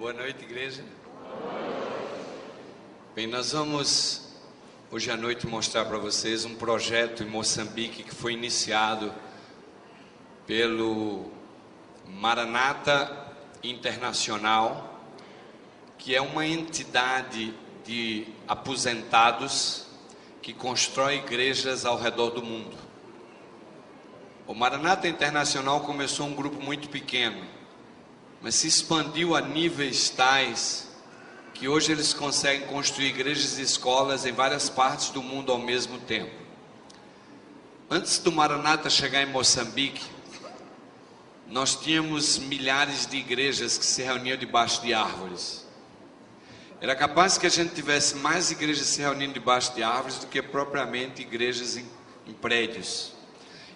Boa noite, igreja. Bem, nós vamos hoje à noite mostrar para vocês um projeto em Moçambique que foi iniciado pelo Maranata Internacional, que é uma entidade de aposentados que constrói igrejas ao redor do mundo. O Maranata Internacional começou um grupo muito pequeno, mas se expandiu a níveis tais que hoje eles conseguem construir igrejas e escolas em várias partes do mundo ao mesmo tempo. Antes do Maranata chegar em Moçambique, nós tínhamos milhares de igrejas que se reuniam debaixo de árvores. Era capaz que a gente tivesse mais igrejas se reunindo debaixo de árvores do que propriamente igrejas em prédios.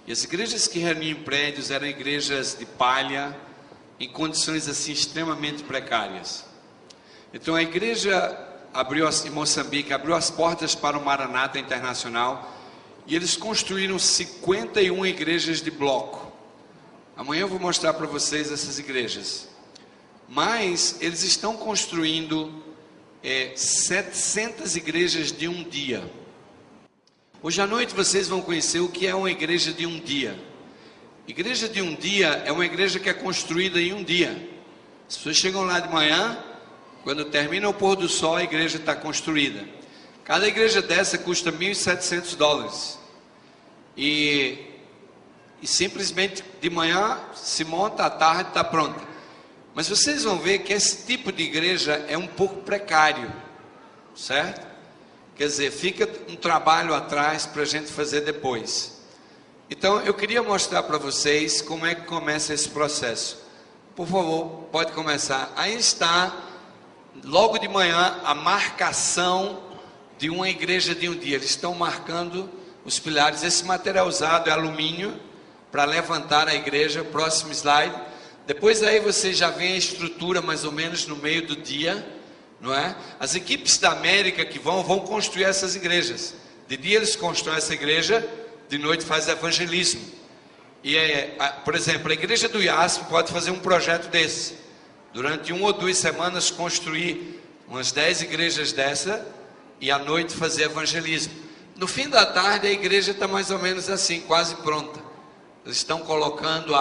E as igrejas que reuniam em prédios eram igrejas de palha, em condições assim extremamente precárias. Então a igreja em Moçambique abriu as portas para o Maranata Internacional e eles construíram 51 igrejas de bloco. Amanhã eu vou mostrar para vocês essas igrejas. Mas eles estão construindo 700 igrejas de um dia. Hoje à noite vocês vão conhecer o que é uma igreja de um dia. Igreja de um dia é uma igreja que é construída em um dia. As pessoas chegam lá de manhã, quando termina o pôr do sol, a igreja está construída. Cada igreja dessa custa $1.700. E simplesmente de manhã se monta, à tarde está pronta. Mas vocês vão ver que esse tipo de igreja é um pouco precário, certo? Quer dizer, fica um trabalho atrás para a gente fazer depois. Então eu queria mostrar para vocês como é que começa esse processo. Por favor, pode começar. Aí está, logo de manhã, a marcação de uma igreja de um dia. Eles estão marcando os pilares. Esse material usado é alumínio para levantar a igreja. Próximo slide. Depois aí você já vê a estrutura mais ou menos no meio do dia, não é? As equipes da América que vão construir essas igrejas. De dia eles constroem essa igreja, de noite faz evangelismo. E por exemplo, a igreja do IASP pode fazer um projeto desse. Durante 1 ou 2 semanas construir umas 10 igrejas dessa e à noite fazer evangelismo. No fim da tarde a igreja está mais ou menos assim, quase pronta. Eles estão colocando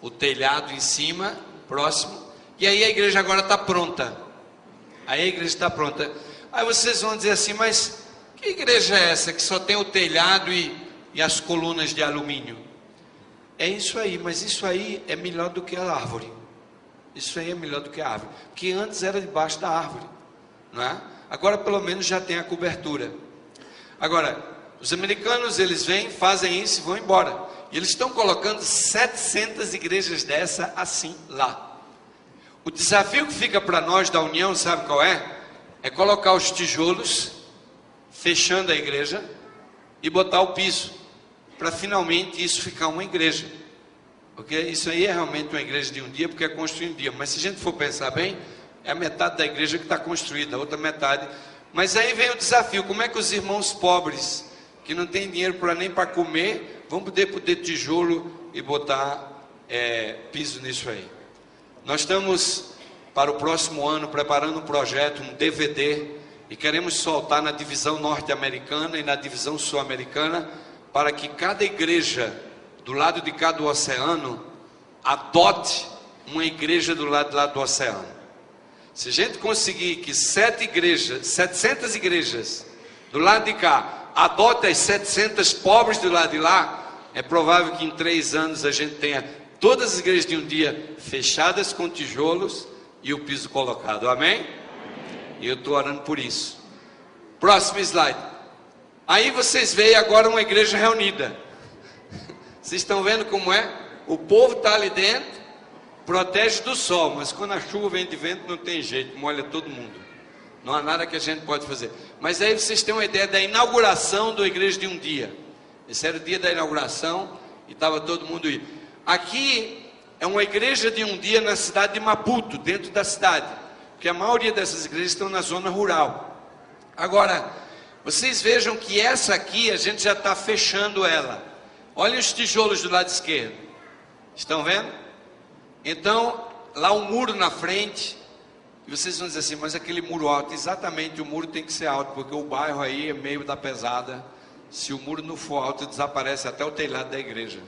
o telhado em cima, próximo, e aí a igreja agora está pronta. Aí a igreja está pronta. Aí vocês vão dizer assim, mas que igreja é essa que só tem o telhado e as colunas de alumínio? É isso aí, mas isso aí é melhor do que a árvore. Isso aí é melhor do que a árvore, porque antes era debaixo da árvore, não é? Agora pelo menos já tem a cobertura. Agora, os americanos eles vêm, fazem isso e vão embora. E eles estão colocando 700 igrejas dessa assim lá. O desafio que fica para nós da União, sabe qual é? É colocar os tijolos, fechando a igreja e botar o piso, para finalmente isso ficar uma igreja. Ok? Isso aí é realmente uma igreja de um dia, porque é construído um dia. Mas se a gente for pensar bem, é a metade da igreja que está construída, a outra metade. Mas aí vem o desafio, como é que os irmãos pobres, que não têm dinheiro nem para comer, vão poder tijolo e botar piso nisso aí? Nós estamos, para o próximo ano, preparando um projeto, um DVD, e queremos soltar na divisão norte-americana e na divisão sul-americana, para que cada igreja do lado de cá do oceano adote uma igreja do lado de lá do oceano. Se a gente conseguir que 700 igrejas do lado de cá adotem as 700 pobres do lado de lá, é provável que em 3 anos a gente tenha todas as igrejas de um dia fechadas com tijolos e o piso colocado. Amém? E eu estou orando por isso. Próximo slide. Aí vocês veem agora uma igreja reunida. Vocês estão vendo como é? O povo está ali dentro, protege do sol, mas quando a chuva vem de vento não tem jeito, molha todo mundo. Não há nada que a gente pode fazer. Mas aí vocês têm uma ideia da inauguração da igreja de um dia. Esse era o dia da inauguração e estava todo mundo aí. Aqui é uma igreja de um dia na cidade de Maputo, dentro da cidade, porque a maioria dessas igrejas estão na zona rural. Agora, vocês vejam que essa aqui a gente já está fechando ela. Olhem os tijolos do lado esquerdo. Estão vendo? Então, lá um muro na frente, E vocês vão dizer assim, mas aquele muro alto, exatamente, o muro tem que ser alto, porque o bairro aí é meio da pesada. Se o muro não for alto, desaparece até o telhado da igreja.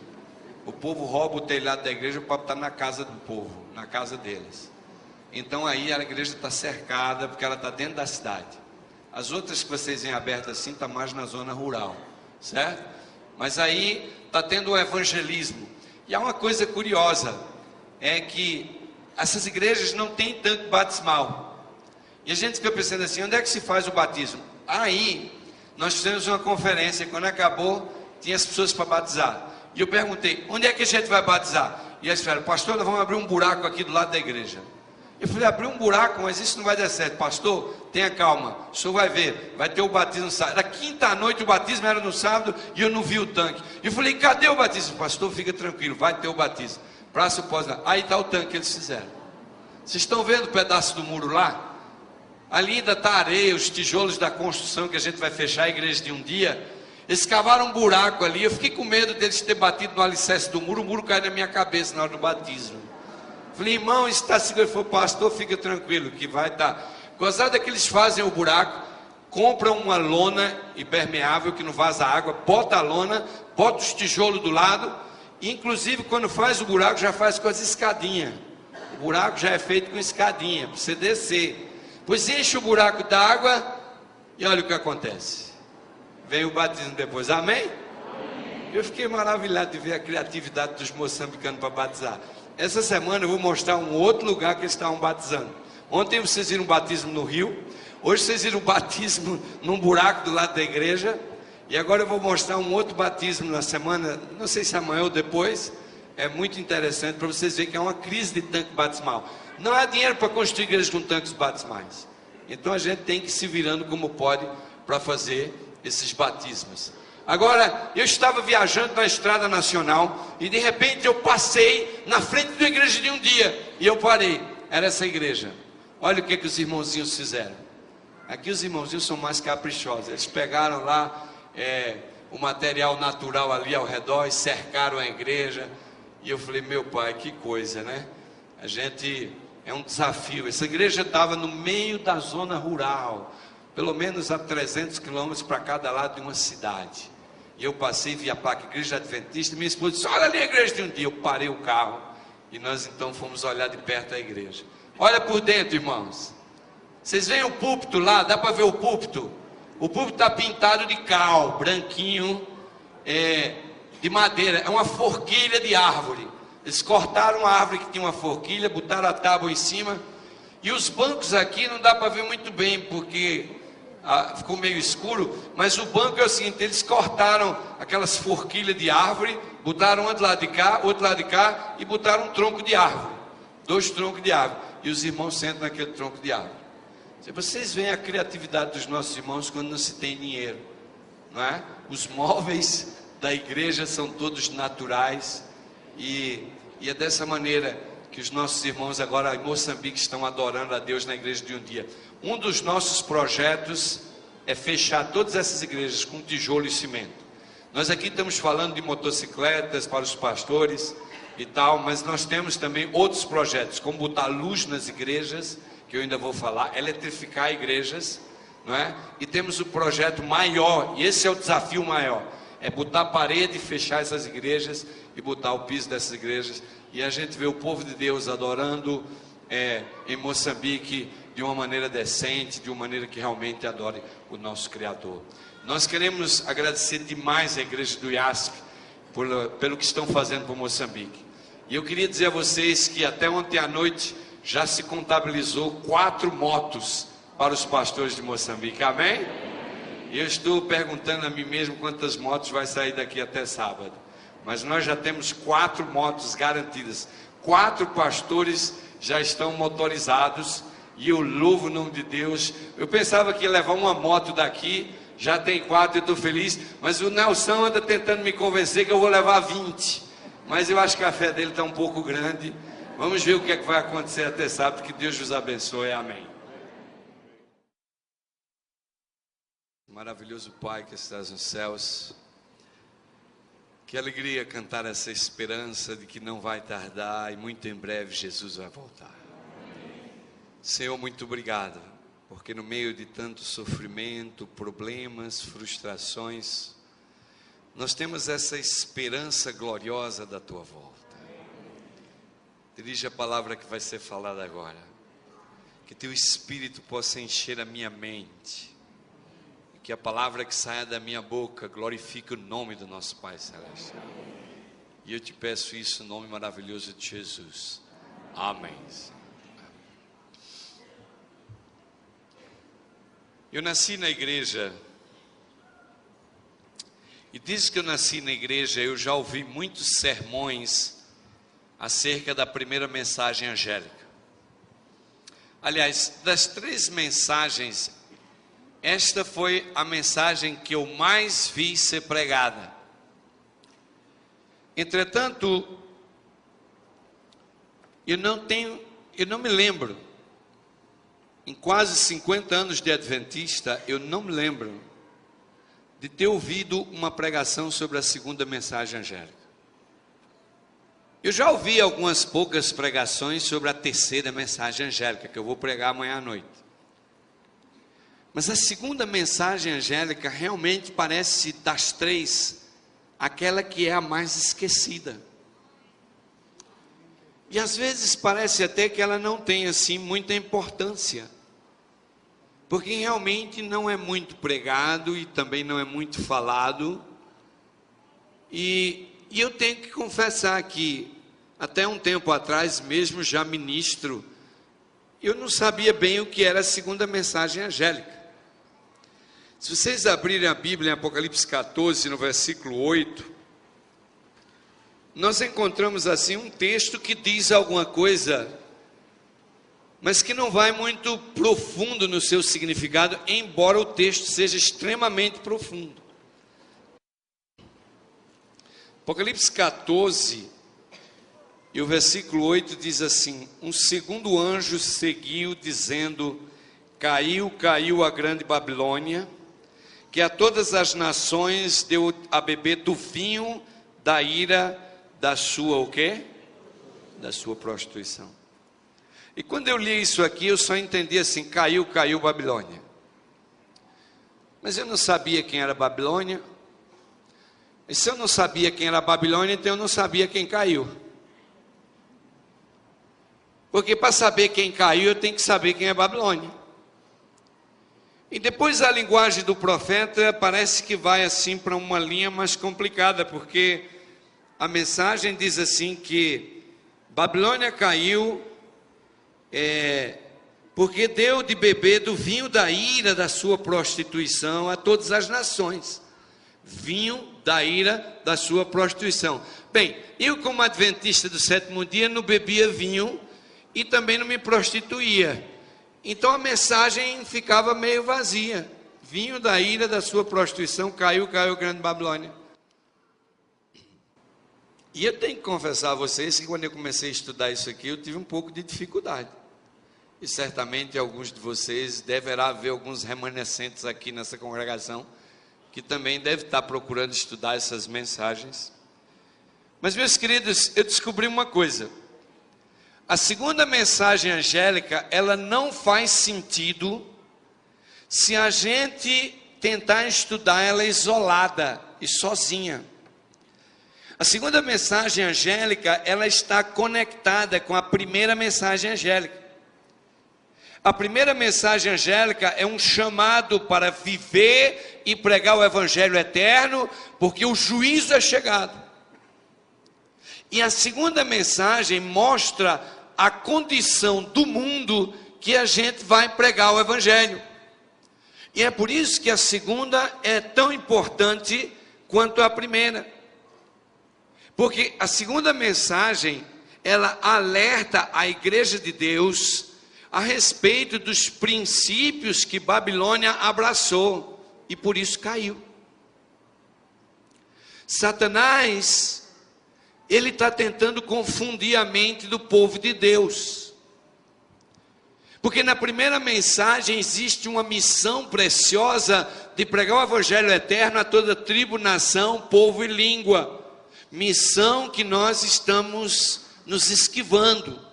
O povo rouba o telhado da igreja para estar na casa do povo, na casa deles. Então aí a igreja está cercada, porque ela está dentro da cidade. As outras que vocês veem abertas assim, está mais na zona rural, certo? Mas aí está tendo o evangelismo. E há uma coisa curiosa, é que essas igrejas não têm tanto batismal. E a gente fica pensando assim, onde é que se faz o batismo? Aí, nós fizemos uma conferência, quando acabou, tinha as pessoas para batizar. E eu perguntei, onde é que a gente vai batizar? E eles falaram, pastor, nós vamos abrir um buraco aqui do lado da igreja. Eu falei, abrir um buraco, mas isso não vai dar certo. Pastor, tenha calma, o senhor vai ver, vai ter o batismo no sábado. Era quinta-noite, o batismo era no sábado, e eu não vi o tanque. Eu falei, cadê o batismo? Pastor, fica tranquilo, vai ter o batismo. Praça Pós-Lá. Aí está o tanque que eles fizeram. Vocês estão vendo o pedaço do muro lá? Ali ainda está a areia, os tijolos da construção que a gente vai fechar a igreja de um dia. Eles cavaram um buraco ali. Eu fiquei com medo deles ter batido no alicerce do muro. O muro caiu na minha cabeça na hora do batismo. Falei, irmão, isso está seguro. Ele falou, pastor, fica tranquilo que vai estar. Gozada que eles fazem o buraco, compram uma lona impermeável que não vaza água, bota a lona, bota os tijolos do lado. Inclusive, quando faz o buraco, já faz com as escadinhas. O buraco já é feito com escadinha, para você descer. Pois enche o buraco d'água e olha o que acontece. Vem o batismo depois, amém? Amém? Eu fiquei maravilhado de ver a criatividade dos moçambicanos para batizar. Essa semana eu vou mostrar um outro lugar que eles estavam batizando. Ontem vocês viram o batismo no rio. Hoje vocês viram o batismo num buraco do lado da igreja. E agora eu vou mostrar um outro batismo na semana, não sei se amanhã ou depois. É muito interessante para vocês verem que é uma crise de tanque batismal. Não há dinheiro para construir igrejas com tanques batismais. Então a gente tem que ir se virando como pode para fazer esses batismos. Agora, eu estava viajando na estrada nacional e de repente eu passei na frente da igreja de um dia. E eu parei, era essa igreja. Olha o que os irmãozinhos fizeram. Aqui os irmãozinhos são mais caprichosos. Eles pegaram lá o material natural ali ao redor e cercaram a igreja. E eu falei, meu pai, que coisa, né? A gente, é um desafio. Essa igreja estava no meio da zona rural, pelo menos a 300 quilômetros para cada lado de uma cidade. E eu passei, vi a placa Igreja Adventista, e minha esposa disse, olha ali a igreja de um dia. Eu parei o carro, e nós então fomos olhar de perto a igreja. Olha por dentro, irmãos. Vocês veem o púlpito lá, dá para ver o púlpito? O púlpito está pintado de cal, branquinho, de madeira, é uma forquilha de árvore. Eles cortaram a árvore que tinha uma forquilha, botaram a tábua em cima. E os bancos aqui não dá para ver muito bem, porque ficou meio escuro. Mas o banco é o seguinte, eles cortaram aquelas forquilhas de árvore, botaram um do lado de cá, outro lado de cá, e botaram um tronco de árvore. 2 troncos de árvore. E os irmãos sentam naquele tronco de árvore. Vocês veem a criatividade dos nossos irmãos quando não se tem dinheiro, não é? Os móveis da igreja são todos naturais. E é dessa maneira que os nossos irmãos agora em Moçambique estão adorando a Deus na igreja de um dia. Um dos nossos projetos é fechar todas essas igrejas com tijolo e cimento. Nós aqui estamos falando de motocicletas para os pastores e tal, mas nós temos também outros projetos, como botar luz nas igrejas, que eu ainda vou falar, eletrificar igrejas, não é? E temos o projeto maior, e esse é o desafio maior, é botar parede, fechar essas igrejas e botar o piso dessas igrejas. E a gente vê o povo de Deus adorando em Moçambique de uma maneira decente, de uma maneira que realmente adore o nosso Criador. Nós queremos agradecer demais a igreja do IASP pelo que estão fazendo por Moçambique. E eu queria dizer a vocês que até ontem à noite já se contabilizou 4 motos para os pastores de Moçambique, amém? E eu estou perguntando a mim mesmo quantas motos vai sair daqui até sábado. Mas nós já temos 4 motos garantidas. 4 pastores já estão motorizados. E eu louvo o nome de Deus. Eu pensava que ia levar uma moto daqui. Já tem 4, eu estou feliz. Mas o Nelson anda tentando me convencer que eu vou levar 20. Mas eu acho que a fé dele está um pouco grande. Vamos ver o que é que vai acontecer até sábado. Que Deus vos abençoe. Amém. Maravilhoso Pai que estás nos céus. Que alegria cantar essa esperança de que não vai tardar e muito em breve Jesus vai voltar. Senhor, muito obrigado, porque no meio de tanto sofrimento, problemas, frustrações, nós temos essa esperança gloriosa da Tua volta. Dirige a palavra que vai ser falada agora, que Teu Espírito possa encher a minha mente, e que a palavra que saia da minha boca glorifique o nome do nosso Pai Celestial. E eu te peço isso no nome maravilhoso de Jesus. Amém. Eu nasci na igreja, e desde que eu nasci na igreja, eu já ouvi muitos sermões acerca da primeira mensagem angélica. Aliás, das 3 mensagens, esta foi a mensagem que eu mais vi ser pregada. Entretanto, eu não me lembro, em quase 50 anos de adventista, eu não me lembro de ter ouvido uma pregação sobre a segunda mensagem angélica. Eu já ouvi algumas poucas pregações sobre a terceira mensagem angélica, que eu vou pregar amanhã à noite. Mas a segunda mensagem angélica realmente parece, das 3, aquela que é a mais esquecida. E às vezes parece até que ela não tem assim muita importância, porque realmente não é muito pregado e também não é muito falado. E eu tenho que confessar que até um tempo atrás, mesmo já ministro, eu não sabia bem o que era a segunda mensagem angélica. Se vocês abrirem a Bíblia em Apocalipse 14, no versículo 8, nós encontramos assim um texto que diz alguma coisa, mas que não vai muito profundo no seu significado, embora o texto seja extremamente profundo. Apocalipse 14, e o versículo 8 diz assim: um segundo anjo seguiu dizendo: caiu, caiu a grande Babilônia, que a todas as nações deu a beber do vinho da ira da sua o quê? Da sua prostituição. E quando eu li isso aqui, eu só entendi assim: caiu, caiu Babilônia. Mas eu não sabia quem era Babilônia. E se eu não sabia quem era Babilônia, então eu não sabia quem caiu. Porque para saber quem caiu, eu tenho que saber quem é Babilônia. E depois a linguagem do profeta parece que vai assim para uma linha mais complicada, porque a mensagem diz assim que Babilônia caiu porque deu de beber do vinho da ira da sua prostituição a todas as nações. Vinho da ira da sua prostituição. Bem, eu como adventista do 7º dia não bebia vinho e também não me prostituía. Então a mensagem ficava meio vazia. Vinho da ira da sua prostituição, caiu, caiu a grande Babilônia. E eu tenho que confessar a vocês que quando eu comecei a estudar isso aqui, eu tive um pouco de dificuldade. E certamente alguns de vocês, deverá haver alguns remanescentes aqui nessa congregação, que também devem estar procurando estudar essas mensagens. Mas, meus queridos, eu descobri uma coisa. A segunda mensagem angélica, ela não faz sentido se a gente tentar estudar ela isolada e sozinha. A segunda mensagem angélica, ela está conectada com a primeira mensagem angélica. A primeira mensagem angélica é um chamado para viver e pregar o evangelho eterno, porque o juízo é chegado. E a segunda mensagem mostra a condição do mundo que a gente vai pregar o evangelho. E é por isso que a segunda é tão importante quanto a primeira. Porque a segunda mensagem, ela alerta a igreja de Deus a respeito dos princípios que Babilônia abraçou e por isso caiu. Satanás, ele está tentando confundir a mente do povo de Deus. Porque na primeira mensagem existe uma missão preciosa de pregar o evangelho eterno a toda tribo, nação, povo e língua. Missão que nós estamos nos esquivando,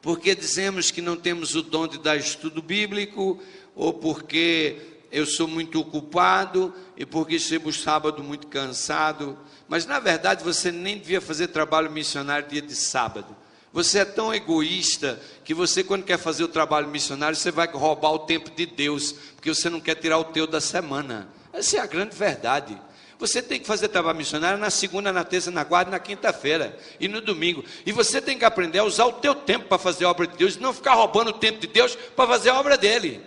porque dizemos que não temos o dom de dar estudo bíblico, ou porque eu sou muito ocupado, e porque chego sábado muito cansado. Mas na verdade você nem devia fazer trabalho missionário dia de sábado. Você é tão egoísta que você, quando quer fazer o trabalho missionário, você vai roubar o tempo de Deus, porque você não quer tirar o teu da semana. Essa é a grande verdade. Você tem que fazer trabalho missionário na segunda, na terça, na quarta, na quinta-feira e no domingo. E você tem que aprender a usar o teu tempo para fazer a obra de Deus, e não ficar roubando o tempo de Deus para fazer a obra dele.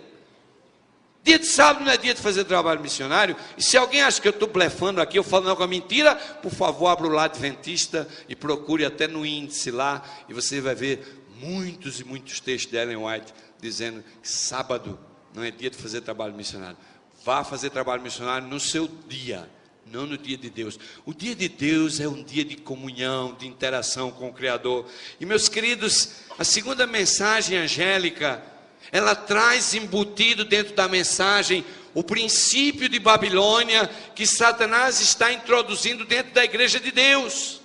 Dia de sábado não é dia de fazer trabalho missionário. E se alguém acha que eu estou blefando aqui, eu falo alguma mentira, por favor, abra o lado adventista e procure até no índice lá, e você vai ver muitos e muitos textos de Ellen White dizendo que sábado não é dia de fazer trabalho missionário. Vá fazer trabalho missionário no seu dia, não no dia de Deus. O dia de Deus é um dia de comunhão, de interação com o Criador. E meus queridos, a segunda mensagem angélica, ela traz embutido dentro da mensagem o princípio de Babilônia que Satanás está introduzindo dentro da igreja de Deus.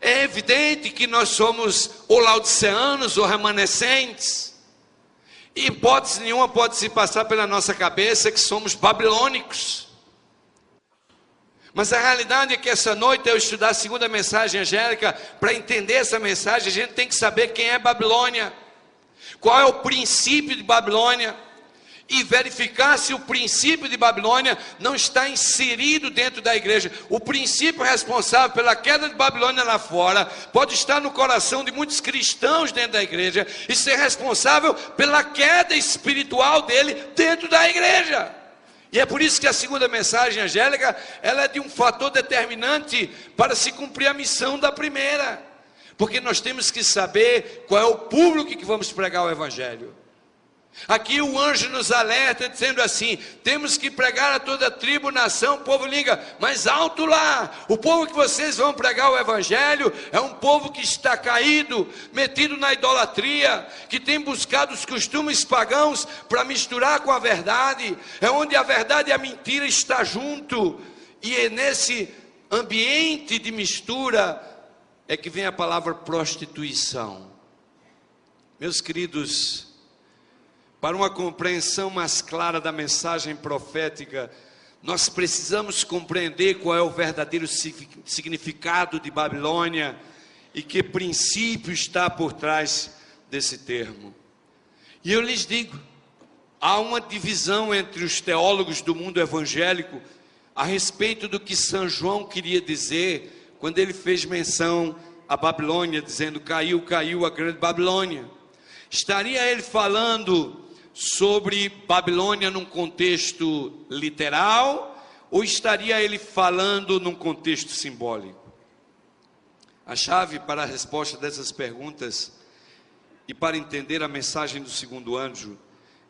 É evidente que nós somos ou laodiceanos ou remanescentes. E hipótese nenhuma pode se passar pela nossa cabeça que somos babilônicos. Mas a realidade é que essa noite, eu estudar a segunda mensagem angélica, para entender essa mensagem, a gente tem que saber quem é Babilônia. Qual é o princípio de Babilônia? E verificar se o princípio de Babilônia não está inserido dentro da igreja. O princípio responsável pela queda de Babilônia lá fora pode estar no coração de muitos cristãos dentro da igreja e ser responsável pela queda espiritual dele dentro da igreja. E é por isso que a segunda mensagem angélica, ela é de um fator determinante para se cumprir a missão da primeira. Porque nós temos que saber qual é o público que vamos pregar o evangelho. Aqui o anjo nos alerta dizendo assim: temos que pregar a toda tribo, nação, povo, língua. Mas alto lá, o povo que vocês vão pregar o evangelho é um povo que está caído, metido na idolatria, que tem buscado os costumes pagãos para misturar com a verdade. É onde a verdade e a mentira estão junto. E é nesse ambiente de mistura é que vem a palavra prostituição. Meus queridos, para uma compreensão mais clara da mensagem profética, nós precisamos compreender qual é o verdadeiro significado de Babilônia e que princípio está por trás desse termo. E eu lhes digo, há uma divisão entre os teólogos do mundo evangélico a respeito do que São João queria dizer quando ele fez menção a Babilônia, dizendo: caiu, caiu a grande Babilônia. Estaria ele falando sobre Babilônia num contexto literal, ou estaria ele falando num contexto simbólico? A chave para a resposta dessas perguntas e para entender a mensagem do segundo anjo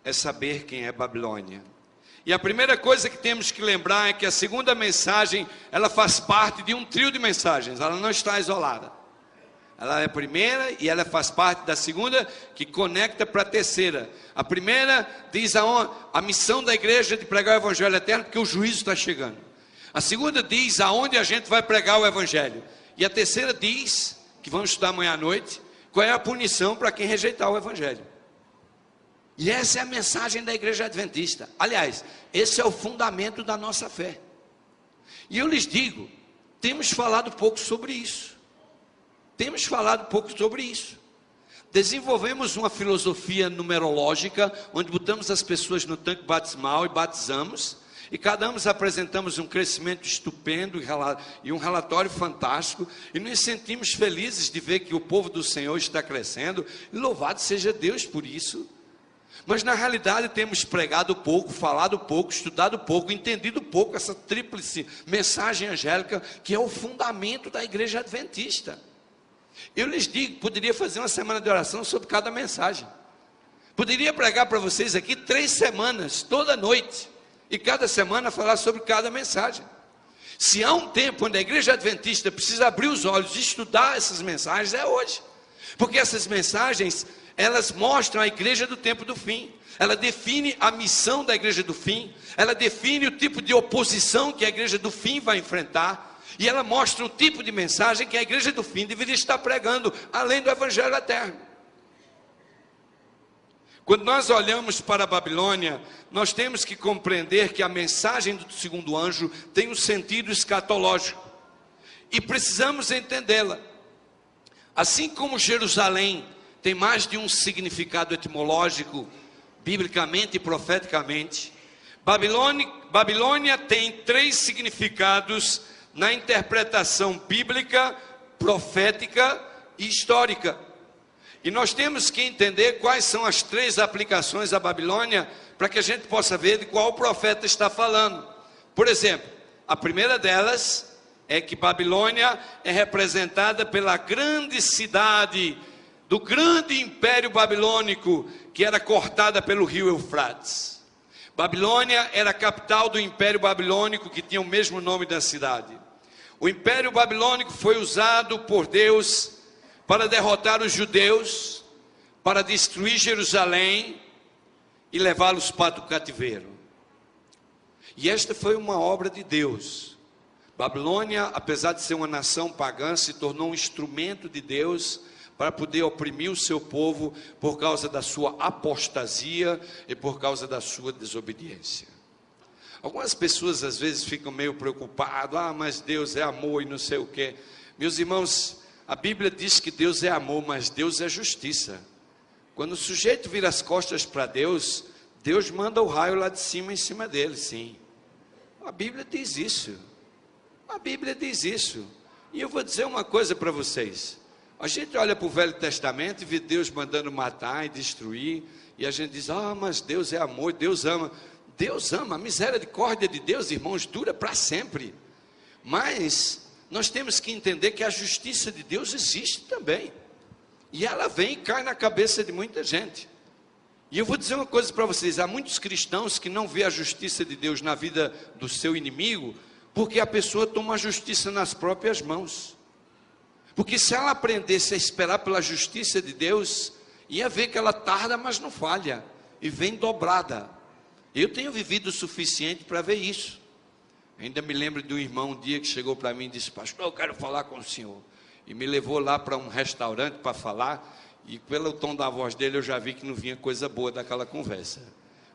é saber quem é Babilônia. E a primeira coisa que temos que lembrar é que a segunda mensagem, ela faz parte de um trio de mensagens, ela não está isolada. Ela é a primeira e ela faz parte da segunda, que conecta para a terceira. A primeira diz a missão da igreja de pregar o evangelho eterno, porque o juízo está chegando. A segunda diz aonde a gente vai pregar o evangelho. E a terceira diz, que vamos estudar amanhã à noite, qual é a punição para quem rejeitar o evangelho. E essa é a mensagem da igreja adventista. Aliás, esse é o fundamento da nossa fé. E eu lhes digo, temos falado pouco sobre isso. Desenvolvemos uma filosofia numerológica, onde botamos as pessoas no tanque batismal e batizamos, e cada um apresentamos um crescimento estupendo e um relatório fantástico, e nos sentimos felizes de ver que o povo do Senhor está crescendo, e louvado seja Deus por isso. Mas na realidade temos pregado pouco, falado pouco, estudado pouco, entendido pouco essa tríplice mensagem angélica, que é o fundamento da igreja adventista. Eu lhes digo, poderia fazer uma semana de oração sobre cada mensagem. Poderia pregar para vocês aqui 3 semanas, toda noite, e cada semana falar sobre cada mensagem. Se há um tempo onde a igreja adventista precisa abrir os olhos e estudar essas mensagens, é hoje. Porque essas mensagens, elas mostram a igreja do tempo do fim. Ela define a missão da igreja do fim. Ela define o tipo de oposição que a igreja do fim vai enfrentar. E ela mostra o tipo de mensagem que a igreja do fim deveria estar pregando, além do evangelho eterno. Quando nós olhamos para a Babilônia, nós temos que compreender que a mensagem do segundo anjo tem um sentido escatológico. E precisamos entendê-la. Assim como Jerusalém tem mais de um significado etimológico, biblicamente e profeticamente, Babilônia tem 3 significados na interpretação bíblica, profética e histórica. E nós temos que entender quais são as 3 aplicações da Babilônia, para que a gente possa ver de qual profeta está falando. Por exemplo, a primeira delas é que Babilônia é representada pela grande cidade do grande império babilônico, que era cortada pelo rio Eufrates. Babilônia era a capital do império babilônico, que tinha o mesmo nome da cidade. O império babilônico foi usado por Deus para derrotar os judeus, para destruir Jerusalém e levá-los para o cativeiro. E esta foi uma obra de Deus. Babilônia, apesar de ser uma nação pagã, se tornou um instrumento de Deus para poder oprimir o seu povo por causa da sua apostasia e por causa da sua desobediência. Algumas pessoas às vezes ficam meio preocupadas, mas Deus é amor e não sei o quê. Meus irmãos, a Bíblia diz que Deus é amor, mas Deus é justiça. Quando o sujeito vira as costas para Deus, Deus manda o raio lá de cima em cima dele, sim. A Bíblia diz isso. A Bíblia diz isso. E eu vou dizer uma coisa para vocês. A gente olha para o Velho Testamento e vê Deus mandando matar e destruir, e a gente diz, mas Deus é amor, Deus ama. Deus ama, a misericórdia de Deus, irmãos, dura para sempre. Mas nós temos que entender que a justiça de Deus existe também. E ela vem e cai na cabeça de muita gente. E eu vou dizer uma coisa para vocês, há muitos cristãos que não vê a justiça de Deus na vida do seu inimigo, porque a pessoa toma a justiça nas próprias mãos. Porque se ela aprendesse a esperar pela justiça de Deus, ia ver que ela tarda, mas não falha, e vem dobrada. Eu tenho vivido o suficiente para ver isso. Ainda me lembro de um irmão um dia que chegou para mim e disse, pastor, eu quero falar com o senhor. E me levou lá para um restaurante para falar, e pelo tom da voz dele eu já vi que não vinha coisa boa daquela conversa.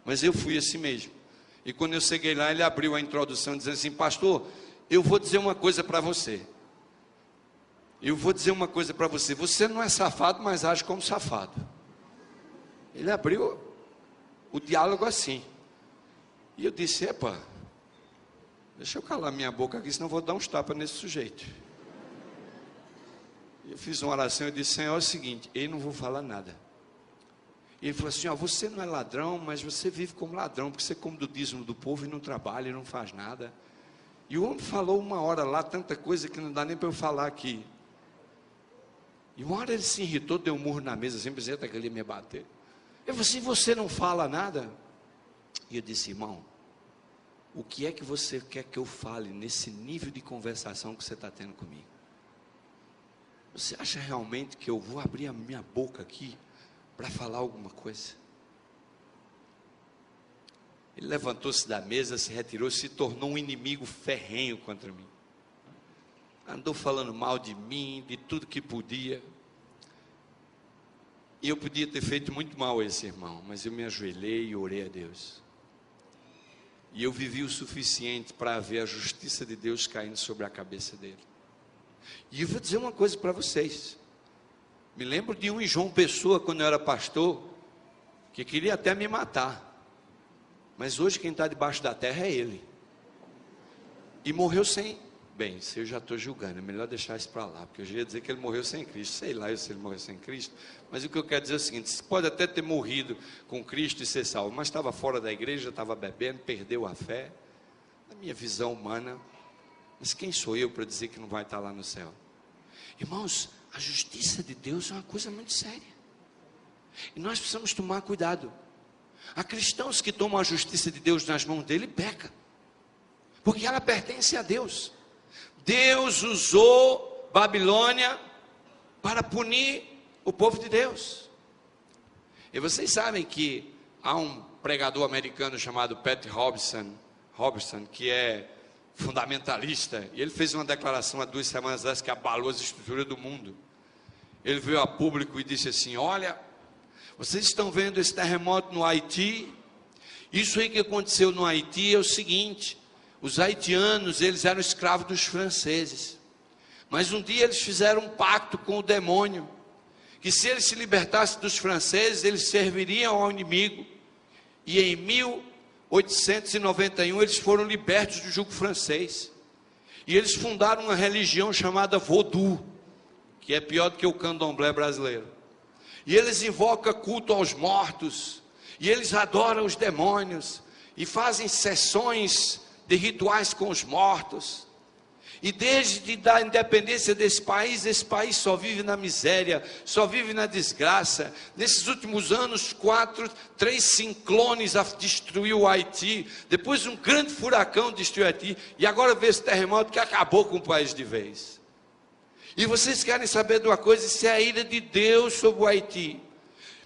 Mas eu fui assim mesmo. E quando eu cheguei lá, ele abriu a introdução dizendo assim, pastor, eu vou dizer uma coisa para você. Eu vou dizer uma coisa para você, você não é safado, mas age como safado. Ele abriu o diálogo assim. E eu disse, deixa eu calar minha boca aqui, senão eu vou dar uns tapas nesse sujeito. E eu fiz uma oração e disse, Senhor, é o seguinte, eu não vou falar nada. E ele falou assim, você não é ladrão, mas você vive como ladrão, porque você come do dízimo do povo e não trabalha e não faz nada. E o homem falou uma hora lá, tanta coisa que não dá nem para eu falar aqui. E uma hora ele se irritou, deu um murro na mesa, sempre dizendo que ele ia me bater. Eu falei assim, você não fala nada? E eu disse, irmão, o que é que você quer que eu fale nesse nível de conversação que você está tendo comigo? Você acha realmente que eu vou abrir a minha boca aqui para falar alguma coisa? Ele levantou-se da mesa, se retirou, se tornou um inimigo ferrenho contra mim. Andou falando mal de mim, de tudo que podia. E eu podia ter feito muito mal a esse irmão, mas eu me ajoelhei e orei a Deus. E eu vivi o suficiente para ver a justiça de Deus caindo sobre a cabeça dele. E eu vou dizer uma coisa para vocês. Me lembro de um em João Pessoa, quando eu era pastor, que queria até me matar. Mas hoje quem está debaixo da terra é ele. E morreu sem... Bem, se eu já estou julgando, é melhor deixar isso para lá, porque eu já ia dizer que ele morreu sem Cristo, sei lá se ele morreu sem Cristo, mas o que eu quero dizer é o seguinte, você pode até ter morrido com Cristo e ser salvo, mas estava fora da igreja, estava bebendo, perdeu a fé, na minha visão humana, mas quem sou eu para dizer que não vai estar lá no céu? Irmãos, a justiça de Deus é uma coisa muito séria, e nós precisamos tomar cuidado. Há cristãos que tomam a justiça de Deus nas mãos dele e pecam, porque ela pertence a Deus. Deus usou Babilônia para punir o povo de Deus. E vocês sabem que há um pregador americano chamado Pat Robertson, que é fundamentalista, e ele fez uma declaração há 2 semanas atrás que abalou as estruturas do mundo. Ele veio a público e disse assim: olha, vocês estão vendo esse terremoto no Haiti? Isso aí que aconteceu no Haiti é o seguinte: os haitianos, eles eram escravos dos franceses, mas um dia eles fizeram um pacto com o demônio, que se eles se libertassem dos franceses, eles serviriam ao inimigo. E em 1891 eles foram libertos do jugo francês, e eles fundaram uma religião chamada Vodou, que é pior do que o candomblé brasileiro. E eles invocam culto aos mortos, e eles adoram os demônios, e fazem sessões de rituais com os mortos. E desde a independência desse país, esse país só vive na miséria, só vive na desgraça. Nesses últimos anos, 3 ciclones destruiu o Haiti, depois um grande furacão destruiu o Haiti, e agora veio esse terremoto que acabou com o país de vez. E vocês querem saber de uma coisa? Isso é a ira de Deus sobre o Haiti,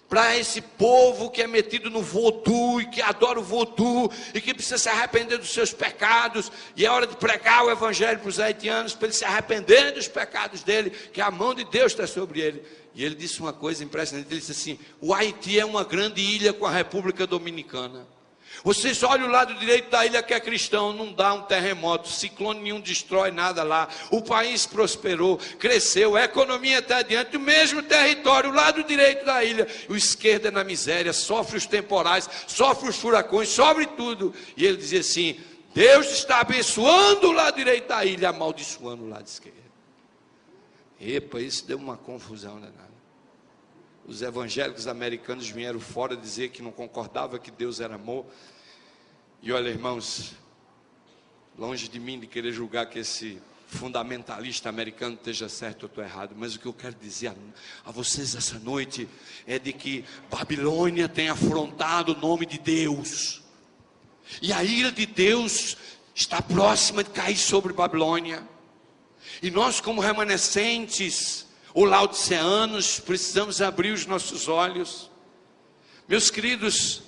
para esse povo que é metido no vodou, e que adora o vodou, e que precisa se arrepender dos seus pecados. E é hora de pregar o evangelho para os haitianos, para eles se arrependerem dos pecados dele, que a mão de Deus está sobre ele. E ele disse uma coisa impressionante, ele disse assim: o Haiti é uma grande ilha com a República Dominicana. Vocês olham o lado direito da ilha que é cristão, não dá um terremoto, ciclone nenhum destrói nada lá, o país prosperou, cresceu, a economia está adiante, o mesmo território, o lado direito da ilha, o esquerdo é na miséria, sofre os temporais, sofre os furacões, sofre tudo. E ele dizia assim: Deus está abençoando o lado direito da ilha, amaldiçoando o lado esquerdo. Epa, isso deu uma confusão danada. Os evangélicos americanos vieram fora dizer que não concordava que Deus era amor. E olha, irmãos, longe de mim de querer julgar que esse fundamentalista americano esteja certo ou estou errado, mas o que eu quero dizer a vocês essa noite é de que Babilônia tem afrontado o nome de Deus, e a ira de Deus está próxima de cair sobre Babilônia. E nós, como remanescentes ou laodiceanos, precisamos abrir os nossos olhos. Meus queridos,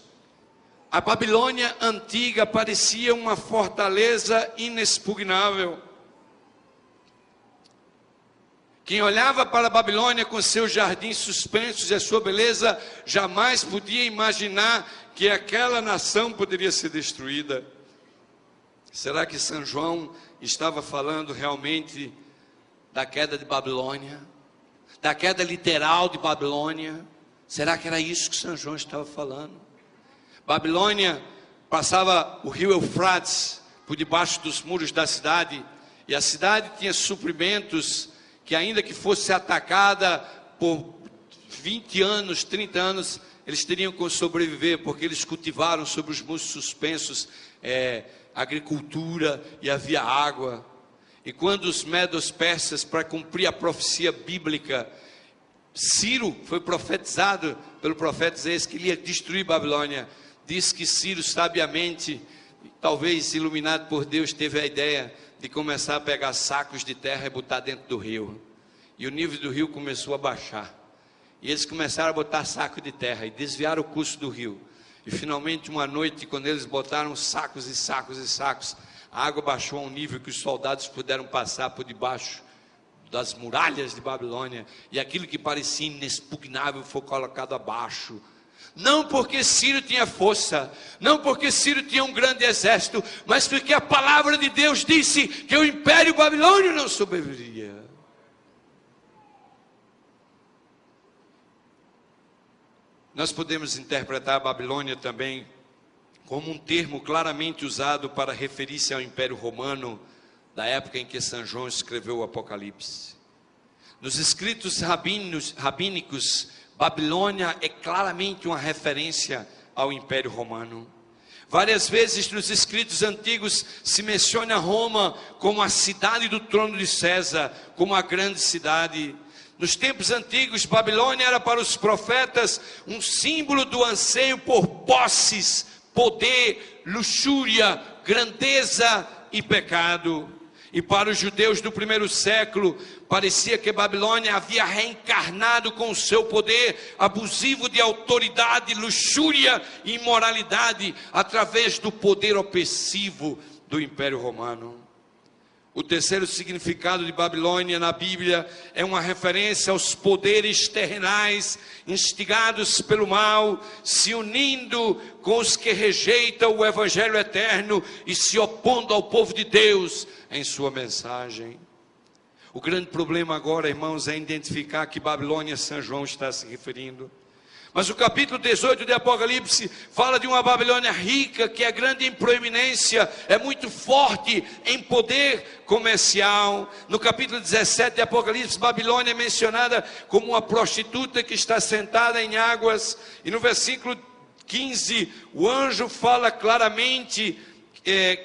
a Babilônia antiga parecia uma fortaleza inexpugnável. Quem olhava para a Babilônia com seus jardins suspensos e a sua beleza, jamais podia imaginar que aquela nação poderia ser destruída. Será que São João estava falando realmente da queda de Babilônia? Da queda literal de Babilônia? Será que era isso que São João estava falando? Babilônia passava o rio Eufrates por debaixo dos muros da cidade, e a cidade tinha suprimentos que, ainda que fosse atacada por 20 anos, 30 anos, eles teriam como sobreviver, porque eles cultivaram sobre os muros suspensos agricultura, e havia água. E quando os medos persas, para cumprir a profecia bíblica, Ciro foi profetizado pelo profeta Isaías que ele ia destruir Babilônia. Diz que Ciro, sabiamente, talvez iluminado por Deus, teve a ideia de começar a pegar sacos de terra e botar dentro do rio. E o nível do rio começou a baixar. E eles começaram a botar saco de terra e desviaram o curso do rio. E finalmente, uma noite, quando eles botaram sacos e sacos e sacos, a água baixou a um nível que os soldados puderam passar por debaixo das muralhas de Babilônia, e aquilo que parecia inexpugnável foi colocado abaixo. Não porque Ciro tinha força, não porque Ciro tinha um grande exército, mas porque a palavra de Deus disse que o império babilônio não sobreviveria. Nós podemos interpretar a Babilônia também como um termo claramente usado para referir-se ao Império Romano da época em que São João escreveu o Apocalipse. Nos escritos rabínicos, Babilônia é claramente uma referência ao Império Romano. Várias vezes nos escritos antigos se menciona Roma como a cidade do trono de César, como a grande cidade. Nos tempos antigos, Babilônia era para os profetas um símbolo do anseio por posses, poder, luxúria, grandeza e pecado. E para os judeus do primeiro século, parecia que Babilônia havia reencarnado com o seu poder abusivo de autoridade, luxúria e imoralidade, através do poder opressivo do Império Romano. O terceiro significado de Babilônia na Bíblia é uma referência aos poderes terrenais instigados pelo mal, se unindo com os que rejeitam o Evangelho eterno e se opondo ao povo de Deus em sua mensagem. O grande problema agora, irmãos, é identificar que Babilônia São João está se referindo. Mas o capítulo 18 de Apocalipse fala de uma Babilônia rica, que é grande em proeminência, é muito forte em poder comercial. No capítulo 17 de Apocalipse, Babilônia é mencionada como uma prostituta que está sentada em águas. E no versículo 15, o anjo fala claramente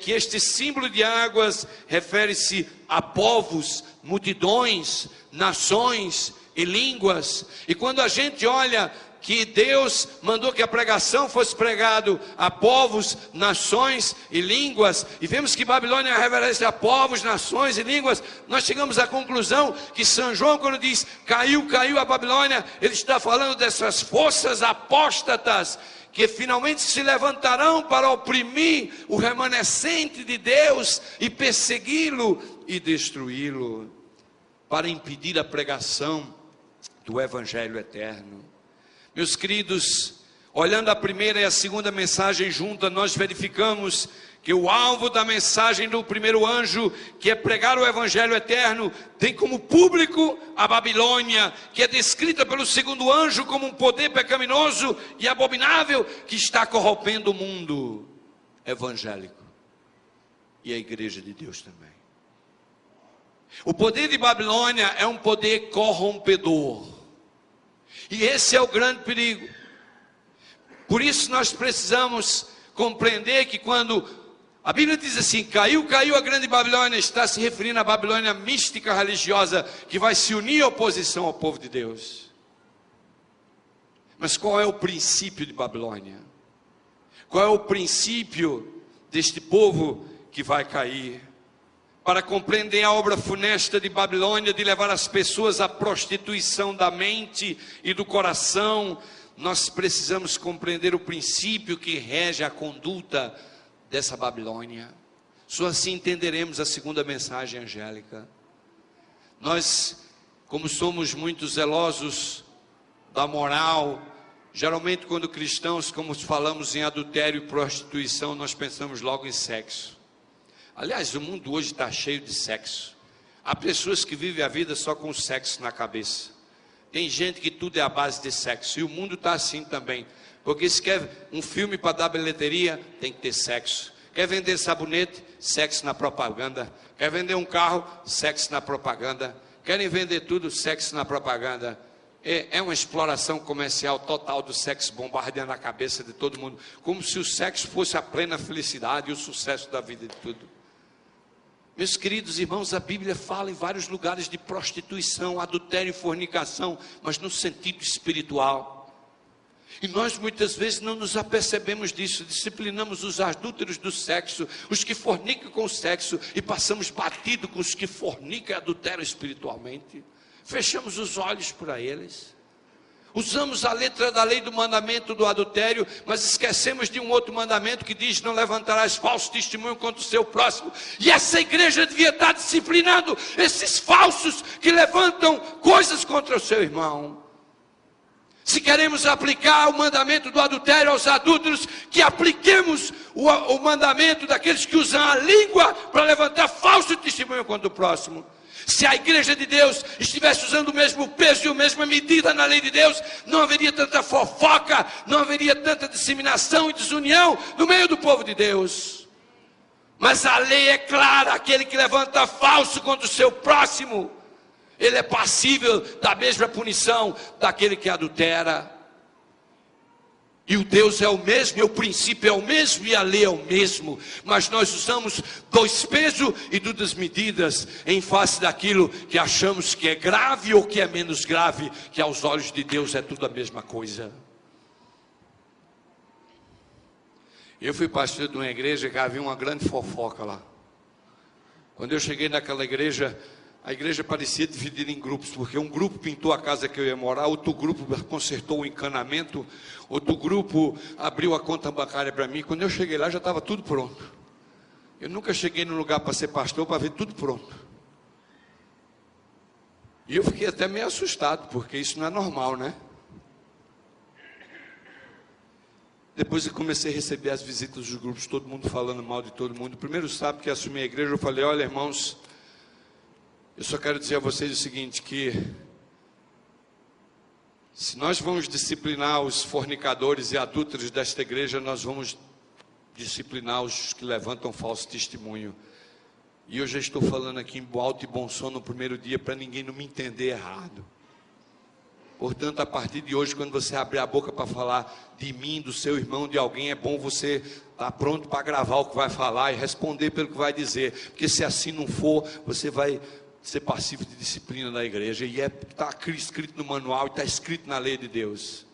que este símbolo de águas refere-se a povos, multidões, nações e línguas. E quando a gente olha que Deus mandou que a pregação fosse pregado a povos, nações e línguas, e vemos que Babilônia é referência a povos, nações e línguas, nós chegamos à conclusão que São João, quando diz caiu a Babilônia, ele está falando dessas forças apóstatas que finalmente se levantarão para oprimir o remanescente de Deus e persegui-lo e destruí-lo, para impedir a pregação do Evangelho eterno. Meus queridos, olhando a primeira e a segunda mensagem junta, nós verificamos que o alvo da mensagem do primeiro anjo, que é pregar o Evangelho eterno, tem como público a Babilônia, que é descrita pelo segundo anjo como um poder pecaminoso e abominável, que está corrompendo o mundo evangélico e a igreja de Deus também. O poder de Babilônia é um poder corrompedor. E esse é o grande perigo. Por isso nós precisamos compreender que quando a Bíblia diz assim, caiu a grande Babilônia, está se referindo à Babilônia mística religiosa, que vai se unir à oposição ao povo de Deus. Mas qual é o princípio de Babilônia? Qual é o princípio deste povo que vai cair? Para compreender a obra funesta de Babilônia, de levar as pessoas à prostituição da mente e do coração, nós precisamos compreender o princípio que rege a conduta dessa Babilônia. Só assim entenderemos a segunda mensagem angélica. Nós, como somos muito zelosos da moral, geralmente quando cristãos, como falamos em adultério e prostituição, nós pensamos logo em sexo. Aliás, o mundo hoje está cheio de sexo. Há pessoas que vivem a vida só com o sexo na cabeça. Tem gente que tudo é a base de sexo. E o mundo está assim também. Porque se quer um filme para dar bilheteria, tem que ter sexo. Quer vender sabonete? Sexo na propaganda. Quer vender um carro? Sexo na propaganda. Querem vender tudo? Sexo na propaganda. É uma exploração comercial total do sexo, bombardeando a cabeça de todo mundo. Como se o sexo fosse a plena felicidade e o sucesso da vida de tudo. Meus queridos irmãos, a Bíblia fala em vários lugares de prostituição, adultério e fornicação, mas no sentido espiritual. E nós muitas vezes não nos apercebemos disso, disciplinamos os adúlteros do sexo, os que fornicam com o sexo, e passamos batido com os que fornicam e adulteram espiritualmente. Fechamos os olhos para eles. Usamos a letra da lei do mandamento do adultério, mas esquecemos de um outro mandamento que diz: não levantarás falso testemunho contra o seu próximo. E essa igreja devia estar disciplinando esses falsos que levantam coisas contra o seu irmão. Se queremos aplicar o mandamento do adultério aos adúlteros, que apliquemos o mandamento daqueles que usam a língua para levantar falso testemunho contra o próximo. Se a igreja de Deus estivesse usando o mesmo peso e a mesma medida na lei de Deus, não haveria tanta fofoca, não haveria tanta disseminação e desunião no meio do povo de Deus. Mas a lei é clara: aquele que levanta falso contra o seu próximo, ele é passível da mesma punição daquele que adultera. E o Deus é o mesmo, e o princípio é o mesmo, e a lei é o mesmo. Mas nós usamos dois pesos e duas medidas em face daquilo que achamos que é grave ou que é menos grave, que aos olhos de Deus é tudo a mesma coisa. Eu fui pastor de uma igreja que havia uma grande fofoca lá. Quando eu cheguei naquela igreja, a igreja parecia dividida em grupos, porque um grupo pintou a casa que eu ia morar, outro grupo consertou o encanamento, outro grupo abriu a conta bancária para mim. Quando eu cheguei lá já estava tudo pronto. Eu nunca cheguei num lugar para ser pastor para ver tudo pronto. E eu fiquei até meio assustado, porque isso não é normal, né? Depois eu comecei a receber as visitas dos grupos, todo mundo falando mal de todo mundo. Primeiro sábado que assumi a igreja, eu falei: olha, irmãos, eu só quero dizer a vocês o seguinte, que se nós vamos disciplinar os fornicadores e adúlteros desta igreja, nós vamos disciplinar os que levantam falso testemunho. E eu já estou falando aqui em alto e bom som no primeiro dia, para ninguém não me entender errado. Portanto, a partir de hoje, quando você abrir a boca para falar de mim, do seu irmão, de alguém, é bom você estar pronto para gravar o que vai falar e responder pelo que vai dizer. Porque se assim não for, você vai ser passivo de disciplina da igreja. E está escrito no manual, está escrito na lei de Deus.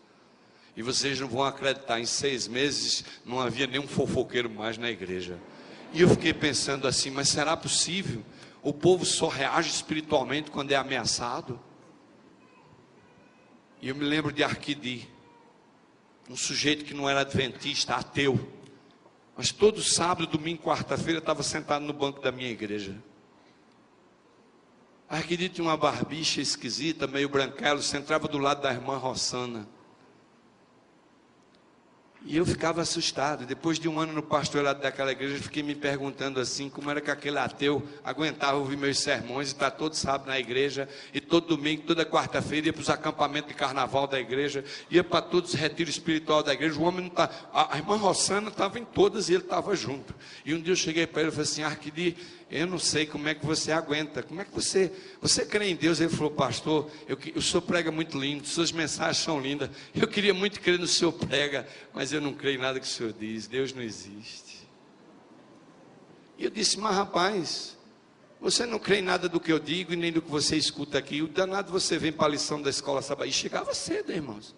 E vocês não vão acreditar, em 6 meses não havia nenhum fofoqueiro mais na igreja. E eu fiquei pensando assim, mas será possível? O povo só reage espiritualmente quando é ameaçado? E eu me lembro de Arquidi, um sujeito que não era adventista, ateu, mas todo sábado, domingo, quarta-feira estava sentado no banco da minha igreja. Arquidi tinha uma barbicha esquisita, meio branquelo, sentava do lado da irmã Rossana. E eu ficava assustado. Depois de um ano no pastorado daquela igreja, eu fiquei me perguntando assim, como era que aquele ateu aguentava ouvir meus sermões e estar todo sábado na igreja, e todo domingo, toda quarta-feira, ia para os acampamentos de carnaval da igreja, ia para todos os retiros espirituais da igreja. O homem não está. A irmã Rossana estava em todas e ele estava junto. E um dia eu cheguei para ele e falei assim: Arquidi, eu não sei como é que você aguenta, como é que você crê em Deus? Ele falou: pastor, o senhor prega muito lindo, suas mensagens são lindas, eu queria muito crer no senhor prega, mas eu não creio em nada que o senhor diz, Deus não existe. E eu disse: mas rapaz, você não crê em nada do que eu digo e nem do que você escuta aqui, o danado você vem para a lição da escola sabatina. E chegava cedo, irmãos,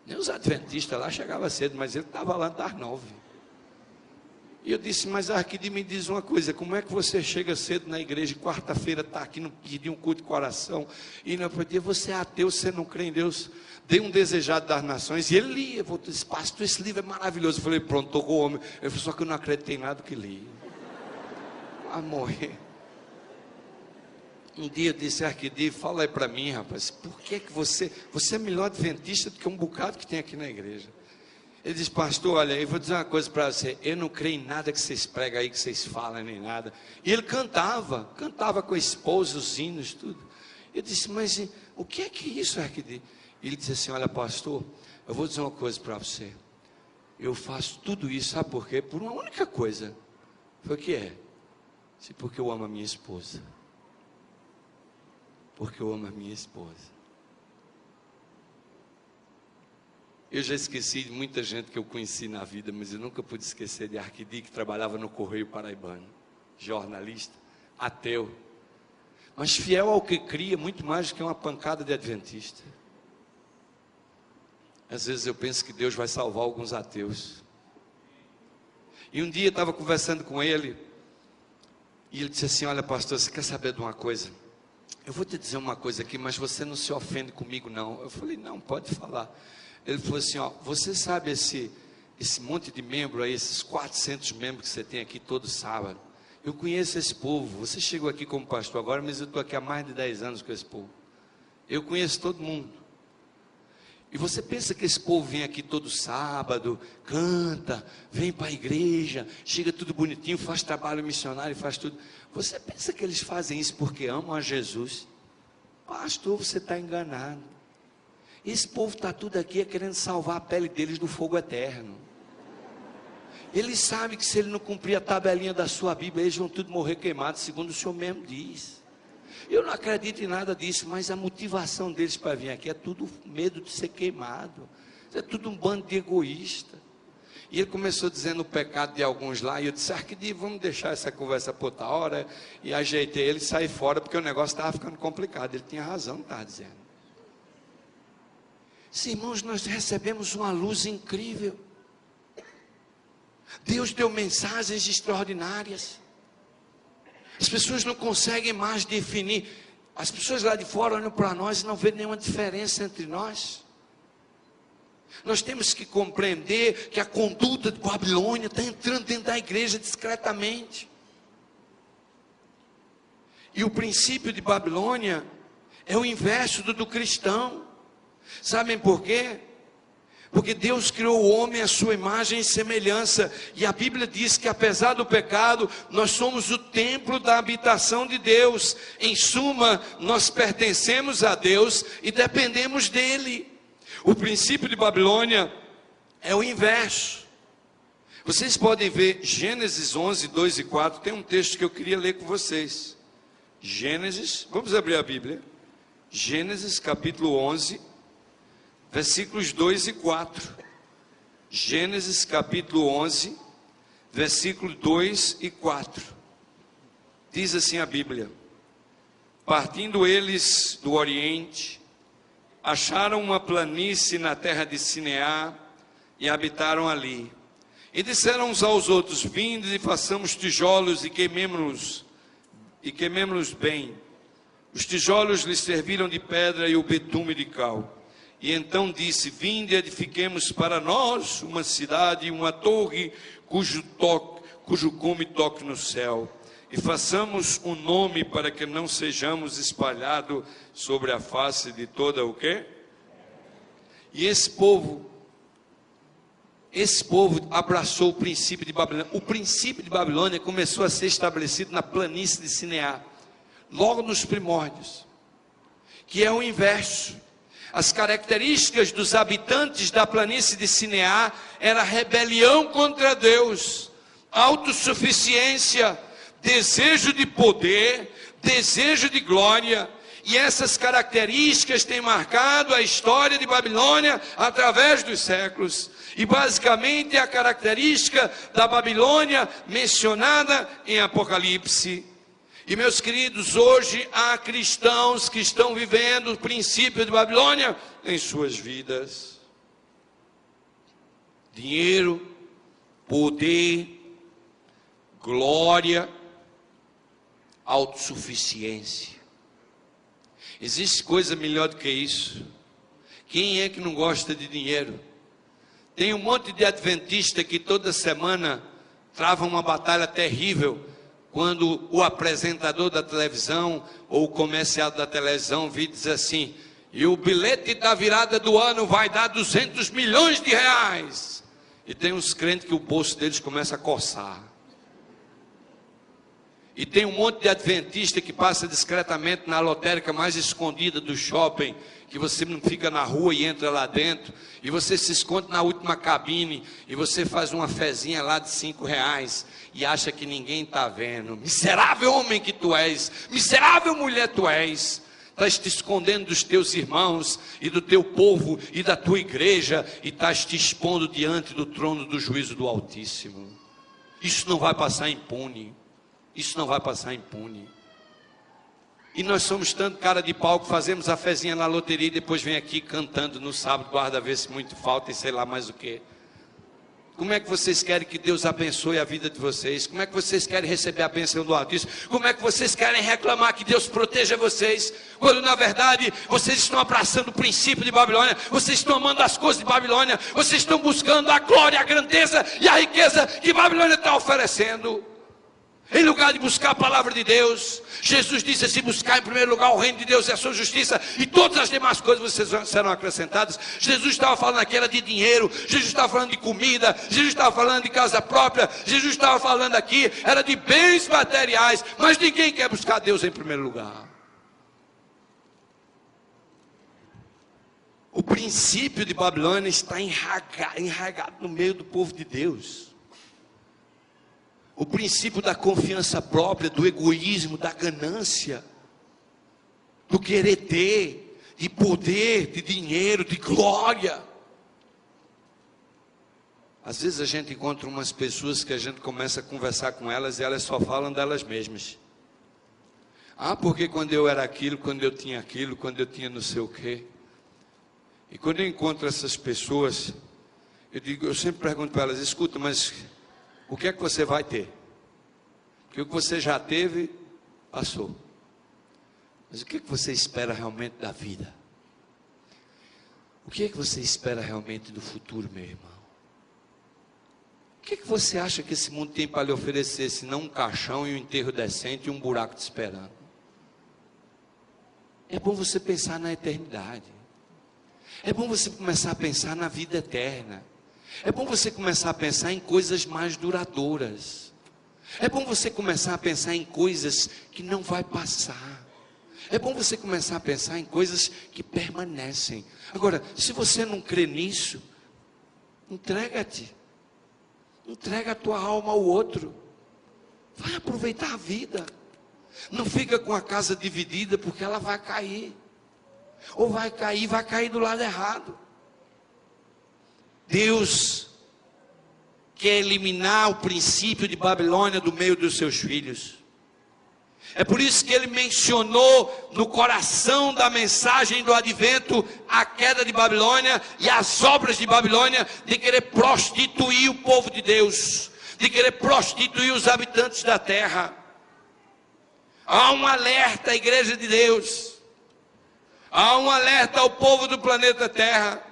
nem os adventistas lá chegavam cedo, mas ele estava lá das 9. E eu disse: mas Arquidi, me diz uma coisa, como é que você chega cedo na igreja, quarta-feira está aqui no pedir um culto de coração, e não podia, você é ateu, você não crê em Deus? Dei um desejado das nações, e ele lia. Eu disse: pastor, esse livro é maravilhoso. Eu falei: pronto, tocou o homem. Ele falou: só que eu não acreditei em nada que li. Vai morrer. Um dia eu disse: Arquidi, fala aí para mim, rapaz, por que você é melhor adventista do que um bocado que tem aqui na igreja? Ele disse: pastor, olha, eu vou dizer uma coisa para você, eu não creio em nada que vocês pregam aí, que vocês falam, nem nada. E ele cantava com a esposa, os hinos, tudo. Eu disse: mas o que é isso, Arquidi? Ele disse assim: olha, pastor, eu vou dizer uma coisa para você, eu faço tudo isso, sabe por quê? Por uma única coisa. Foi o que é? Disse: porque eu amo a minha esposa. Porque eu amo a minha esposa. Eu já esqueci de muita gente que eu conheci na vida, mas eu nunca pude esquecer de Arquidi, que trabalhava no Correio Paraibano, jornalista, ateu, mas fiel ao que cria, muito mais do que uma pancada de adventista. Às vezes eu penso que Deus vai salvar alguns ateus. E um dia eu estava conversando com ele, e ele disse assim: olha, pastor, você quer saber de uma coisa? Eu vou te dizer uma coisa aqui, mas você não se ofende comigo não. Eu falei: não, pode falar. Ele falou assim: ó, você sabe esse monte de membros aí, esses 400 membros que você tem aqui todo sábado? Eu conheço esse povo. Você chegou aqui como pastor agora, mas eu estou aqui há mais de 10 anos com esse povo. Eu conheço todo mundo. E você pensa que esse povo vem aqui todo sábado, canta, vem para a igreja, chega tudo bonitinho, faz trabalho missionário, faz tudo. Você pensa que eles fazem isso porque amam a Jesus? Pastor, você está enganado. Esse povo está tudo aqui querendo salvar a pele deles do fogo eterno. Eles sabem que se ele não cumprir a tabelinha da sua Bíblia, eles vão tudo morrer queimados, segundo o Senhor mesmo diz. Eu não acredito em nada disso, mas a motivação deles para vir aqui é tudo medo de ser queimado. É tudo um bando de egoísta. E ele começou dizendo o pecado de alguns lá, e eu disse: Arquidi, vamos deixar essa conversa por outra hora. E ajeitei ele e saí fora, porque o negócio estava ficando complicado. Ele tinha razão, estava dizendo. Sim, irmãos, nós recebemos uma luz incrível. Deus deu mensagens extraordinárias. As pessoas não conseguem mais definir. As pessoas lá de fora olham para nós e não vêem nenhuma diferença entre nós. Nós temos que compreender que a conduta de Babilônia está entrando dentro da igreja discretamente. E o princípio de Babilônia é o inverso do cristão. Sabem por quê? Porque Deus criou o homem à sua imagem e semelhança, e a Bíblia diz que apesar do pecado, nós somos o templo da habitação de Deus. Em suma, nós pertencemos a Deus e dependemos dele. O princípio de Babilônia é o inverso. Vocês podem ver Gênesis 11, 2 e 4, tem um texto que eu queria ler com vocês. Gênesis, vamos abrir a Bíblia. Gênesis capítulo 11, versículos 2 e 4. Gênesis capítulo 11, versículos 2 e 4. Diz assim a Bíblia: partindo eles do Oriente, acharam uma planície na terra de Sinear e habitaram ali. E disseram uns aos outros: vinde e façamos tijolos e queimemo-los bem. Os tijolos lhes serviram de pedra e o betume de cal. E então disse: vinde e edifiquemos para nós uma cidade e uma torre cujo cume toque no céu. E façamos um nome para que não sejamos espalhados sobre a face de toda o quê? E esse povo abraçou o princípio de Babilônia. O princípio de Babilônia começou a ser estabelecido na planície de Sinear, logo nos primórdios, que é o inverso. As características dos habitantes da planície de Sinear era rebelião contra Deus, autossuficiência, desejo de poder, desejo de glória. E essas características têm marcado a história de Babilônia através dos séculos. E basicamente é a característica da Babilônia mencionada em Apocalipse. E meus queridos, hoje há cristãos que estão vivendo o princípio de Babilônia em suas vidas. Dinheiro, poder, glória, autossuficiência. Existe coisa melhor do que isso? Quem é que não gosta de dinheiro? Tem um monte de adventista que toda semana trava uma batalha terrível quando o apresentador da televisão ou o comercial da televisão vem dizer assim: e o bilhete da virada do ano vai dar 200 milhões de reais. E tem uns crentes que o bolso deles começa a coçar. E tem um monte de adventista que passa discretamente na lotérica mais escondida do shopping, que você não fica na rua e entra lá dentro, e você se esconde na última cabine, e você faz uma fezinha lá de R$5, e acha que ninguém está vendo. Miserável homem que tu és, miserável mulher tu és, estás te escondendo dos teus irmãos, e do teu povo, e da tua igreja, e estás te expondo diante do trono do juízo do Altíssimo. Isso não vai passar impune. Isso não vai passar impune. E nós somos tanto cara de pau que fazemos a fezinha na loteria e depois vem aqui cantando no sábado, guarda-ver-se muito falta e sei lá mais o que. Como é que vocês querem que Deus abençoe a vida de vocês? Como é que vocês querem receber a bênção do Altíssimo? Como é que vocês querem reclamar que Deus proteja vocês, quando na verdade vocês estão abraçando o princípio de Babilônia, vocês estão amando as coisas de Babilônia, vocês estão buscando a glória, a grandeza e a riqueza que Babilônia está oferecendo? Em lugar de buscar a palavra de Deus, Jesus disse assim: buscar em primeiro lugar o reino de Deus e a sua justiça, e todas as demais coisas vocês serão acrescentadas. Jesus estava falando aqui era de dinheiro, Jesus estava falando de comida, Jesus estava falando de casa própria, Jesus estava falando aqui era de bens materiais, mas ninguém quer buscar Deus em primeiro lugar. O princípio de Babilônia está enraizado no meio do povo de Deus. O princípio da confiança própria, do egoísmo, da ganância, do querer ter, de poder, de dinheiro, de glória. Às vezes a gente encontra umas pessoas que a gente começa a conversar com elas e elas só falam delas mesmas. Ah, porque quando eu era aquilo, quando eu tinha aquilo, quando eu tinha não sei o quê. E quando eu encontro essas pessoas, eu sempre pergunto para elas: escuta, mas o que é que você vai ter? Porque o que você já teve, passou. Mas o que é que você espera realmente da vida? O que é que você espera realmente do futuro, meu irmão? O que é que você acha que esse mundo tem para lhe oferecer, se não um caixão e um enterro decente e um buraco te esperando? É bom você pensar na eternidade. É bom você começar a pensar na vida eterna. É bom você começar a pensar em coisas mais duradouras. É bom você começar a pensar em coisas que não vai passar. É bom você começar a pensar em coisas que permanecem. Agora, se você não crê nisso, entrega-te. Entrega a tua alma ao outro. Vai aproveitar a vida. Não fica com a casa dividida, porque ela vai cair. Ou vai cair do lado errado. Deus quer eliminar o princípio de Babilônia do meio dos seus filhos. É por isso que ele mencionou no coração da mensagem do advento a queda de Babilônia e as obras de Babilônia de querer prostituir o povo de Deus, de querer prostituir os habitantes da terra. Há um alerta à igreja de Deus, há um alerta ao povo do planeta Terra,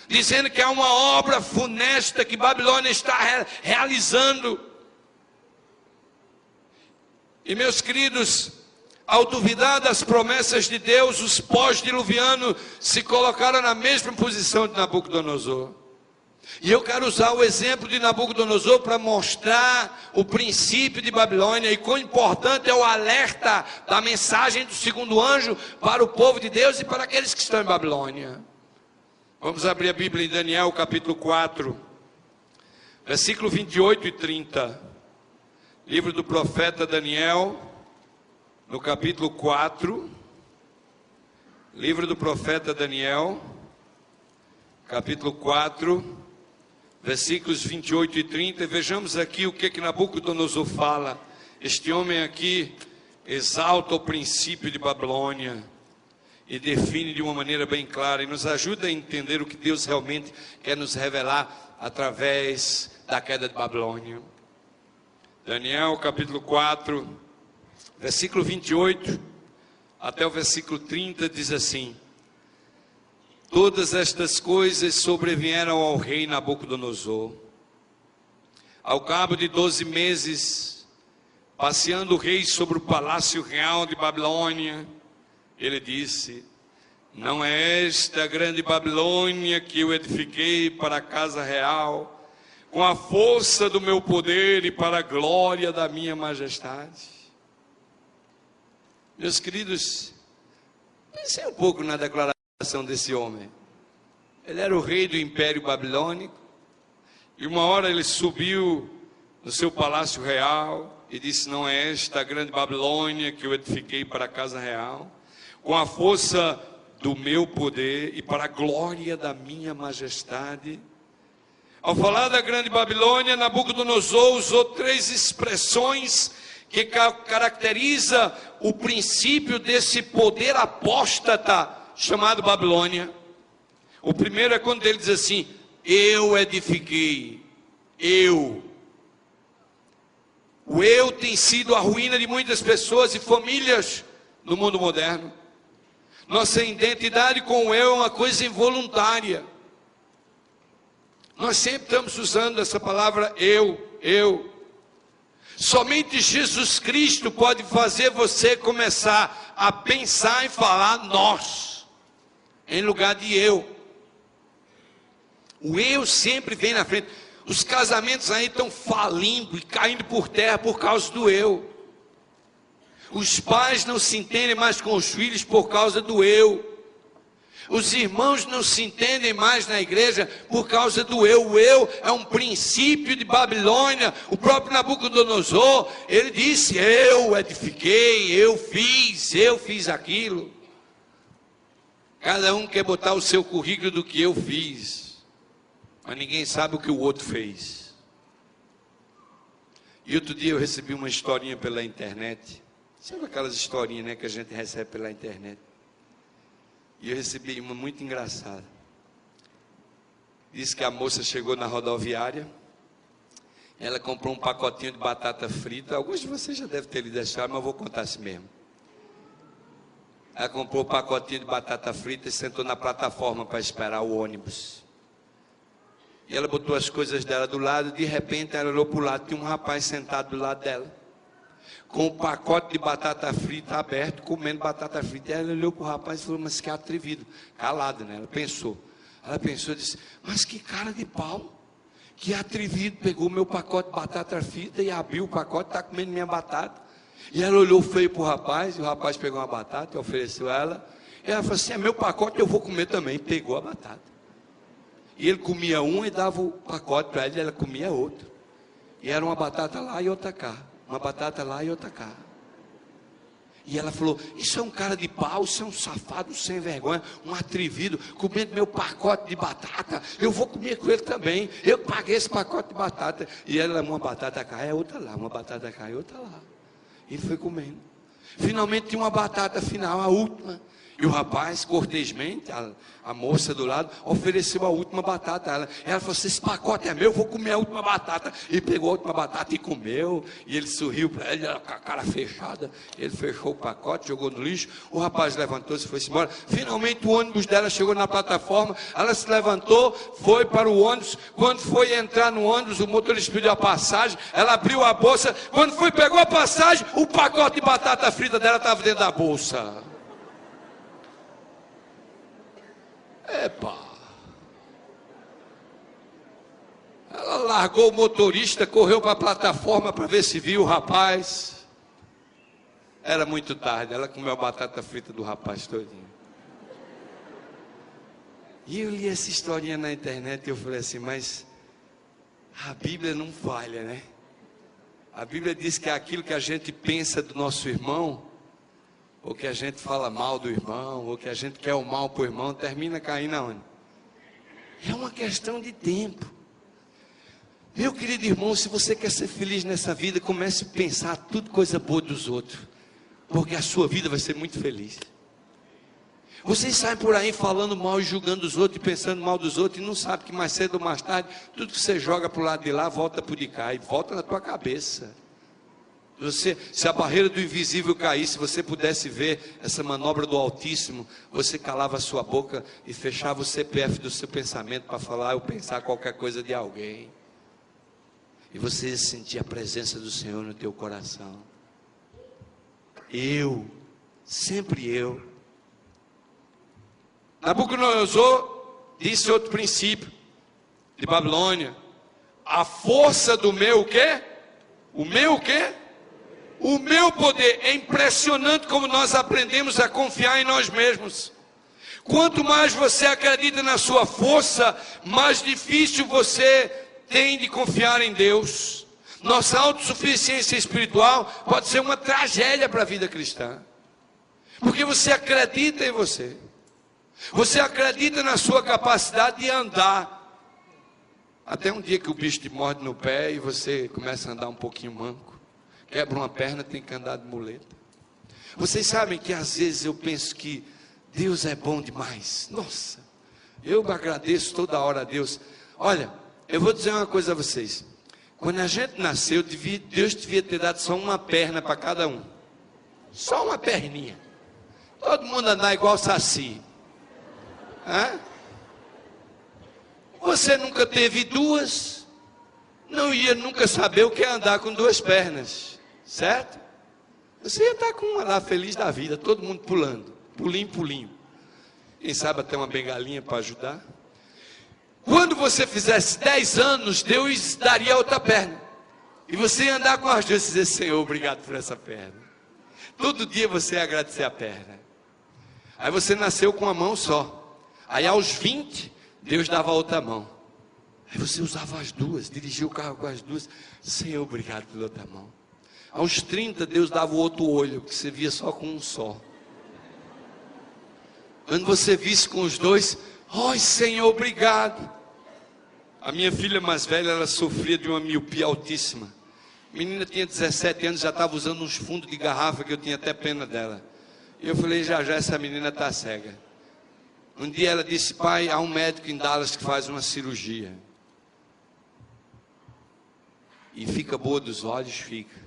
dizendo que há uma obra funesta que Babilônia está realizando. E meus queridos, ao duvidar das promessas de Deus, os pós-diluvianos se colocaram na mesma posição de Nabucodonosor. E eu quero usar o exemplo de Nabucodonosor para mostrar o princípio de Babilônia e quão importante é o alerta da mensagem do segundo anjo para o povo de Deus e para aqueles que estão em Babilônia. Vamos abrir a Bíblia em Daniel capítulo 4, versículo 28 e 30. Livro do profeta Daniel, no capítulo 4. Livro do profeta Daniel, capítulo 4, versículos 28 e 30. E vejamos aqui o que Nabucodonosor fala. Este homem aqui exalta o princípio de Babilônia e define de uma maneira bem clara e nos ajuda a entender o que Deus realmente quer nos revelar através da queda de Babilônia. Daniel capítulo 4, versículo 28 até o versículo 30 diz assim: todas estas coisas sobrevieram ao rei Nabucodonosor. Ao cabo de 12 meses, passeando o rei sobre o palácio real de Babilônia, ele disse: não é esta grande Babilônia que eu edifiquei para a casa real, com a força do meu poder e para a glória da minha majestade? Meus queridos, pensem um pouco na declaração desse homem. Ele era o rei do Império Babilônico, e uma hora ele subiu no seu palácio real e disse: não é esta a grande Babilônia que eu edifiquei para a casa real, com a força do meu poder e para a glória da minha majestade? Ao falar da grande Babilônia, Nabucodonosor usou 3 expressões que caracteriza o princípio desse poder apóstata chamado Babilônia. O primeiro é quando ele diz assim: eu edifiquei, eu. O eu tem sido a ruína de muitas pessoas e famílias no mundo moderno. Nossa identidade com o eu é uma coisa involuntária. Nós sempre estamos usando essa palavra eu. Somente Jesus Cristo pode fazer você começar a pensar e falar nós, em lugar de eu. O eu sempre vem na frente. Os casamentos aí estão falindo e caindo por terra por causa do eu. Os pais não se entendem mais com os filhos por causa do eu. Os irmãos não se entendem mais na igreja por causa do eu. O eu é um princípio de Babilônia. O próprio Nabucodonosor, ele disse: eu edifiquei, eu fiz aquilo. Cada um quer botar o seu currículo do que eu fiz, mas ninguém sabe o que o outro fez. E outro dia eu recebi uma historinha pela internet. Sabe aquelas historinhas, né, que a gente recebe pela internet? E eu recebi uma muito engraçada. Diz que a moça chegou na rodoviária, ela comprou um pacotinho de batata frita. Alguns de vocês já devem ter lido essa história, mas eu vou contar assim mesmo. Ela comprou um pacotinho de batata frita e sentou na plataforma para esperar o ônibus. E ela botou as coisas dela do lado, de repente ela olhou para o lado, tinha um rapaz sentado do lado dela. com o pacote de batata frita aberto, comendo batata frita. E ela olhou para o rapaz e falou, mas que atrevido. Calada, né? Ela pensou e disse, mas que cara de pau. Que atrevido, pegou meu pacote de batata frita e abriu o pacote, está comendo minha batata. E ela olhou feio para o rapaz, e o rapaz pegou uma batata e ofereceu a ela. E ela falou assim, é meu pacote, eu vou comer também. Pegou a batata. E ele comia um e dava o pacote para ela, e ela comia outro. E era uma batata lá e outra cá. Uma batata lá e outra cá. E ela falou, isso é um cara de pau, isso é um safado sem vergonha, um atrevido, comendo meu pacote de batata, eu vou comer com ele também, eu paguei esse pacote de batata. E ela, uma batata cá e outra lá, uma batata cá e outra lá. E ele foi comendo. Finalmente tinha uma batata final, a última. E o rapaz, cortesmente, a moça do lado, ofereceu a última batata a ela. Ela falou assim, esse pacote é meu, eu vou comer a última batata. E pegou a última batata e comeu. E ele sorriu para ela, com a cara fechada. Ele fechou o pacote, jogou no lixo. O rapaz levantou-se e foi-se embora. Finalmente o ônibus dela chegou na plataforma. Ela se levantou, foi para o ônibus. Quando foi entrar no ônibus, o motorista pediu a passagem. Ela abriu a bolsa. Quando foi, pegou a passagem, o pacote de batata frita dela estava dentro da bolsa. Epa! Ela largou o motorista, correu para a plataforma para ver se viu o rapaz. Era muito tarde, ela comeu a batata frita do rapaz todinho. E eu li essa historinha na internet e eu falei assim, mas a Bíblia não falha, né? A Bíblia diz que aquilo que a gente pensa do nosso irmão, ou que a gente fala mal do irmão, ou que a gente quer o mal para o irmão, termina caindo aonde? É uma questão de tempo. Meu querido irmão, se você quer ser feliz nessa vida, comece a pensar tudo coisa boa dos outros, porque a sua vida vai ser muito feliz. Vocês saem por aí falando mal e julgando os outros, e pensando mal dos outros, e não sabe que mais cedo ou mais tarde, tudo que você joga para o lado de lá, volta para o de cá, e volta na tua cabeça. Se a barreira do invisível caísse, você pudesse ver essa manobra do Altíssimo, você calava a sua boca e fechava o CPF do seu pensamento para falar ou pensar qualquer coisa de alguém. E você ia sentir a presença do Senhor no teu coração. Sempre eu. Nabucodonosor disse outro princípio de Babilônia. A força do meu o quê? O meu o quê? O meu poder. É impressionante como nós aprendemos a confiar em nós mesmos. Quanto mais você acredita na sua força, mais difícil você tem de confiar em Deus. Nossa autossuficiência espiritual pode ser uma tragédia para a vida cristã. Porque você acredita em você. Você acredita na sua capacidade de andar. Até um dia que o bicho te morde no pé e você começa a andar um pouquinho manco. Quebra uma perna, tem que andar de muleta. Vocês sabem que às vezes eu penso que Deus é bom demais. Nossa, eu agradeço toda hora a Deus. Olha, eu vou dizer uma coisa a vocês. Quando a gente nasceu, Deus devia ter dado só uma perna para cada um. Só uma perninha. Todo mundo andar igual saci. Hã? Você nunca teve duas, não ia nunca saber o que é andar com duas pernas. Certo? Você ia estar com uma lá feliz da vida, todo mundo pulando, pulinho, pulinho. Quem sabe até uma bengalinha para ajudar. Quando você fizesse 10 anos, Deus daria outra perna. E você ia andar com as duas e dizer, Senhor, obrigado por essa perna. Todo dia você ia agradecer a perna. Aí você nasceu com uma mão só. Aí aos 20, Deus dava outra mão. Aí você usava as duas, dirigia o carro com as duas. Senhor, obrigado pela outra mão. Aos 30, Deus dava o outro olho, que você via só com um só. Quando você visse com os dois, ai, Senhor, obrigado. A minha filha mais velha, ela sofria de uma miopia altíssima. A menina tinha 17 anos, já estava usando uns fundos de garrafa, que eu tinha até pena dela. E eu falei, já essa menina está cega. Um dia ela disse, pai, há um médico em Dallas que faz uma cirurgia. E fica boa dos olhos, fica.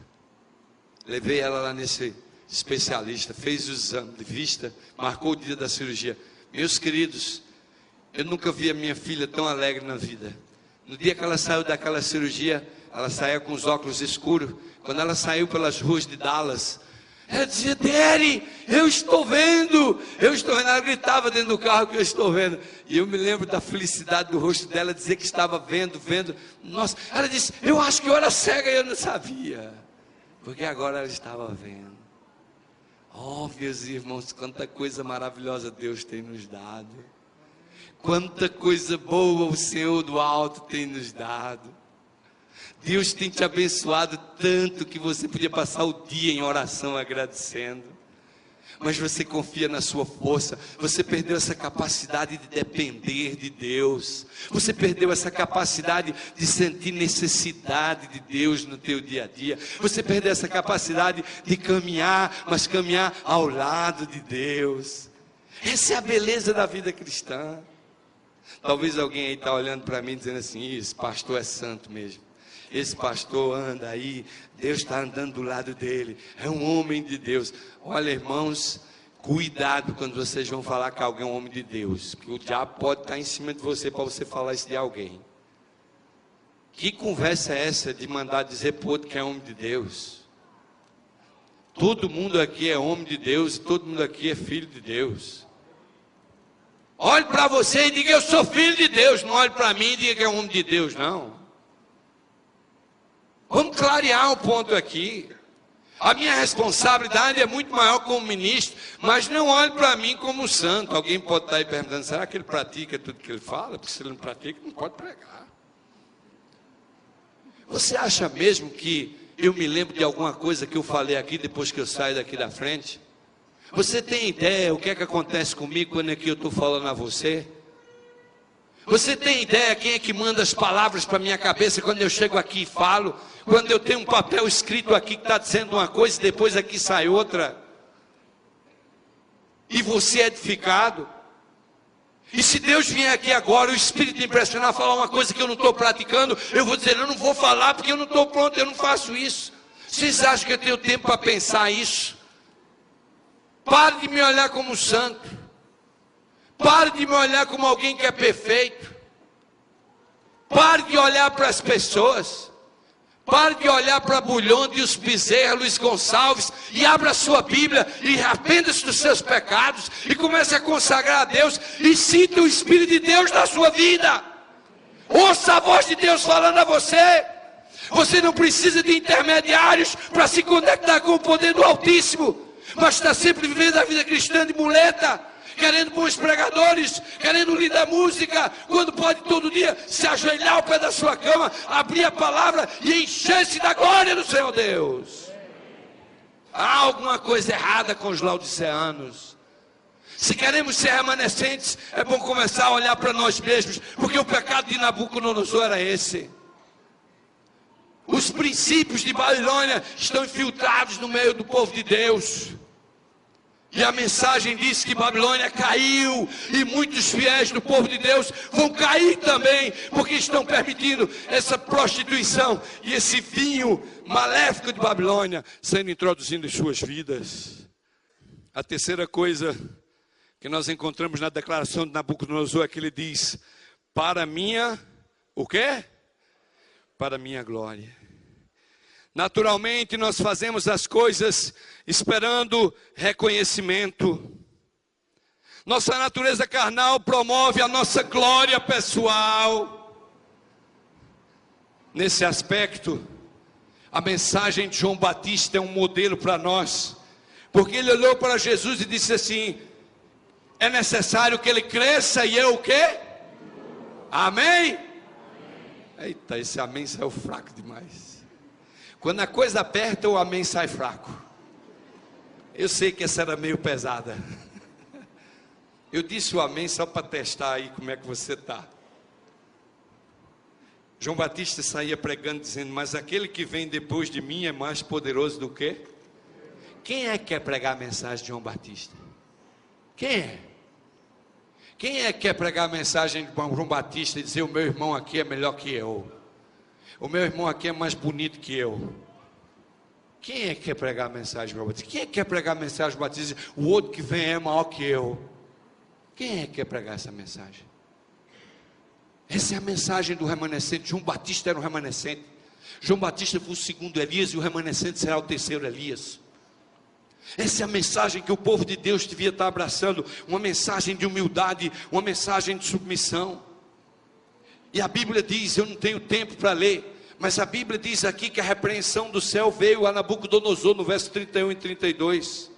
Levei ela lá nesse especialista, fez o exame de vista, marcou o dia da cirurgia. Meus queridos, eu nunca vi a minha filha tão alegre na vida. No dia que ela saiu daquela cirurgia, ela saía com os óculos escuros. Quando ela saiu pelas ruas de Dallas, ela dizia: Daddy, eu estou vendo. Ela gritava dentro do carro que eu estou vendo. E eu me lembro da felicidade do rosto dela, dizer que estava vendo. Nossa, ela disse: eu acho que eu era cega e eu não sabia, porque agora ela estava vendo. Oh, meus irmãos, quanta coisa maravilhosa Deus tem nos dado. Quanta coisa boa o Senhor do alto tem nos dado. Deus tem te abençoado tanto que você podia passar o dia em oração agradecendo. Mas você confia na sua força. Você perdeu essa capacidade de depender de Deus. Você perdeu essa capacidade de sentir necessidade de Deus no teu dia a dia. Você perdeu essa capacidade de caminhar, mas caminhar ao lado de Deus. Essa é a beleza da vida cristã. Talvez alguém aí está olhando para mim dizendo assim: esse pastor é santo mesmo. Esse pastor anda aí, Deus está andando do lado dele, é um homem de Deus. Olha, irmãos, cuidado quando vocês vão falar que alguém é um homem de Deus, porque o diabo pode estar em cima de você para você falar isso de alguém. Que conversa é essa de mandar dizer para o outro que é homem de Deus? Todo mundo aqui é homem de Deus, todo mundo aqui é filho de Deus. Olhe para você e diga: eu sou filho de Deus. Não olhe para mim e diga que é homem de Deus, não. Vamos clarear um ponto aqui. A minha responsabilidade é muito maior como ministro, mas não olhe para mim como santo. Alguém pode estar aí perguntando: será que ele pratica tudo que ele fala? Porque se ele não pratica, não pode pregar. Você acha mesmo que eu me lembro de alguma coisa que eu falei aqui depois que eu saio daqui da frente? Você tem ideia o que é que acontece comigo quando é que eu estou falando a você? Você tem ideia quem é que manda as palavras para minha cabeça quando eu chego aqui e falo? Quando eu tenho um papel escrito aqui que está dizendo uma coisa e depois aqui sai outra? E você é edificado? E se Deus vier aqui agora, o Espírito me impressionar a falar uma coisa que eu não estou praticando, eu vou dizer: eu não vou falar porque eu não estou pronto, eu não faço isso. Vocês acham que eu tenho tempo para pensar isso? Pare de me olhar como santo. Pare de me olhar como alguém que é perfeito. Pare de olhar para as pessoas. Pare de olhar para Bulhões e os Bezerra, Luiz Gonçalves, e abra a sua Bíblia e arrependa-se dos seus pecados e comece a consagrar a Deus e sinta o Espírito de Deus na sua vida. Ouça a voz de Deus falando a você. Você não precisa de intermediários para se conectar com o poder do Altíssimo, mas está sempre vivendo a vida cristã de muleta, querendo bons pregadores, querendo linda música, quando pode todo dia se ajoelhar ao pé da sua cama, abrir a palavra e encher-se da glória do Senhor Deus. Há alguma coisa errada com os laodiceanos. Se queremos ser remanescentes, é bom começar a olhar para nós mesmos, porque o pecado de Nabucodonosor era esse. Os princípios de Babilônia estão infiltrados no meio do povo de Deus. E a mensagem diz que Babilônia caiu, e muitos fiéis do povo de Deus vão cair também, porque estão permitindo essa prostituição e esse vinho maléfico de Babilônia sendo introduzido em suas vidas. A terceira coisa que nós encontramos na declaração de Nabucodonosor é que ele diz: para minha, o quê? Para minha glória. Naturalmente nós fazemos as coisas esperando reconhecimento. Nossa natureza carnal promove a nossa glória pessoal. Nesse aspecto, a mensagem de João Batista é um modelo para nós, porque ele olhou para Jesus e disse assim: é necessário que ele cresça e eu o quê? Amém? Eita, esse amém saiu fraco demais. Quando a coisa aperta, o amém sai fraco. Eu sei que essa era meio pesada. Eu disse o amém só para testar aí como é que você está. João Batista saía pregando dizendo: mas aquele que vem depois de mim é mais poderoso do que? Quem é que quer pregar a mensagem de João Batista? Quem é? Quem é que quer pregar a mensagem de João Batista e dizer: o meu irmão aqui é melhor que eu? O meu irmão aqui é mais bonito que eu? Quem é que quer pregar a mensagem de João Batista? Quem é que quer pregar a mensagem de João Batista e dizer: o outro que vem é maior que eu? Quem é que quer pregar essa mensagem? Essa é a mensagem do remanescente. João Batista era um remanescente. João Batista foi o segundo Elias e o remanescente será o terceiro Elias. Essa é a mensagem que o povo de Deus devia estar abraçando, uma mensagem de humildade, uma mensagem de submissão. E a Bíblia diz, eu não tenho tempo para ler, mas a Bíblia diz aqui que a repreensão do céu veio a Nabucodonosor, no verso 31 e 32.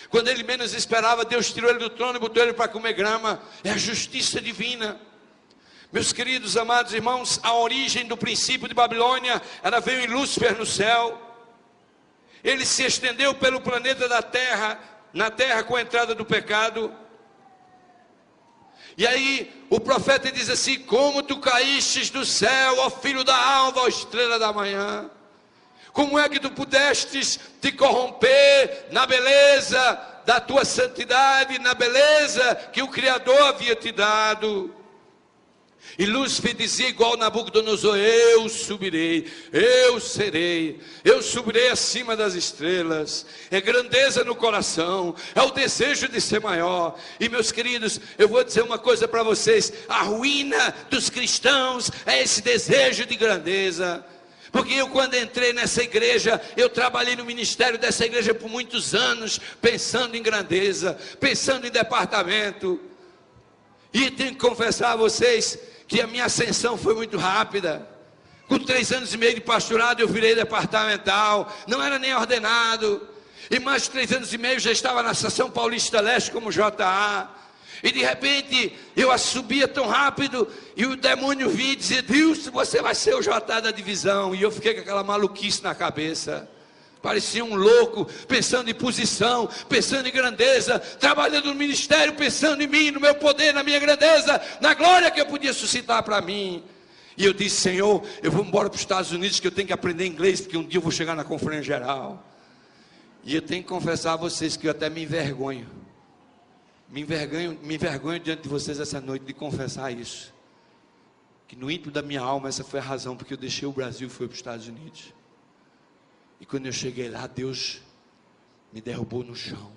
Quando ele menos esperava, Deus tirou ele do trono e botou ele para comer grama. É a justiça divina. Meus queridos, amados irmãos, a origem do princípio de Babilônia, ela veio em Lúcifer no céu. Ele se estendeu pelo planeta da terra, na terra com a entrada do pecado. E aí o profeta diz assim: como tu caístes do céu, ó filho da alva, ó estrela da manhã. Como é que tu pudestes te corromper na beleza da tua santidade, na beleza que o Criador havia te dado? E Lúcifer dizia igual Nabucodonosor: eu subirei, eu serei, eu subirei acima das estrelas. É grandeza no coração, é o desejo de ser maior. E meus queridos, eu vou dizer uma coisa para vocês: a ruína dos cristãos é esse desejo de grandeza. Porque eu, quando entrei nessa igreja, eu trabalhei no ministério dessa igreja por muitos anos, pensando em grandeza, pensando em departamento. E tenho que confessar a vocês que a minha ascensão foi muito rápida. Com 3 anos e meio de pastorado eu virei departamental, não era nem ordenado. E mais de 3 anos e meio já estava na Seção Paulista Leste como JA. E de repente eu subia tão rápido, e o demônio vinha e dizia: Deus, você vai ser o JA da divisão. E eu fiquei com aquela maluquice na cabeça. Parecia um louco, pensando em posição, pensando em grandeza, trabalhando no ministério, pensando em mim, no meu poder, na minha grandeza, na glória que eu podia suscitar para mim. E eu disse: Senhor, eu vou embora para os Estados Unidos, que eu tenho que aprender inglês, porque um dia eu vou chegar na conferência geral. E eu tenho que confessar a vocês que eu até me envergonho diante de vocês essa noite de confessar isso, que no íntimo da minha alma essa foi a razão porque eu deixei o Brasil e fui para os Estados Unidos. E quando eu cheguei lá, Deus me derrubou no chão.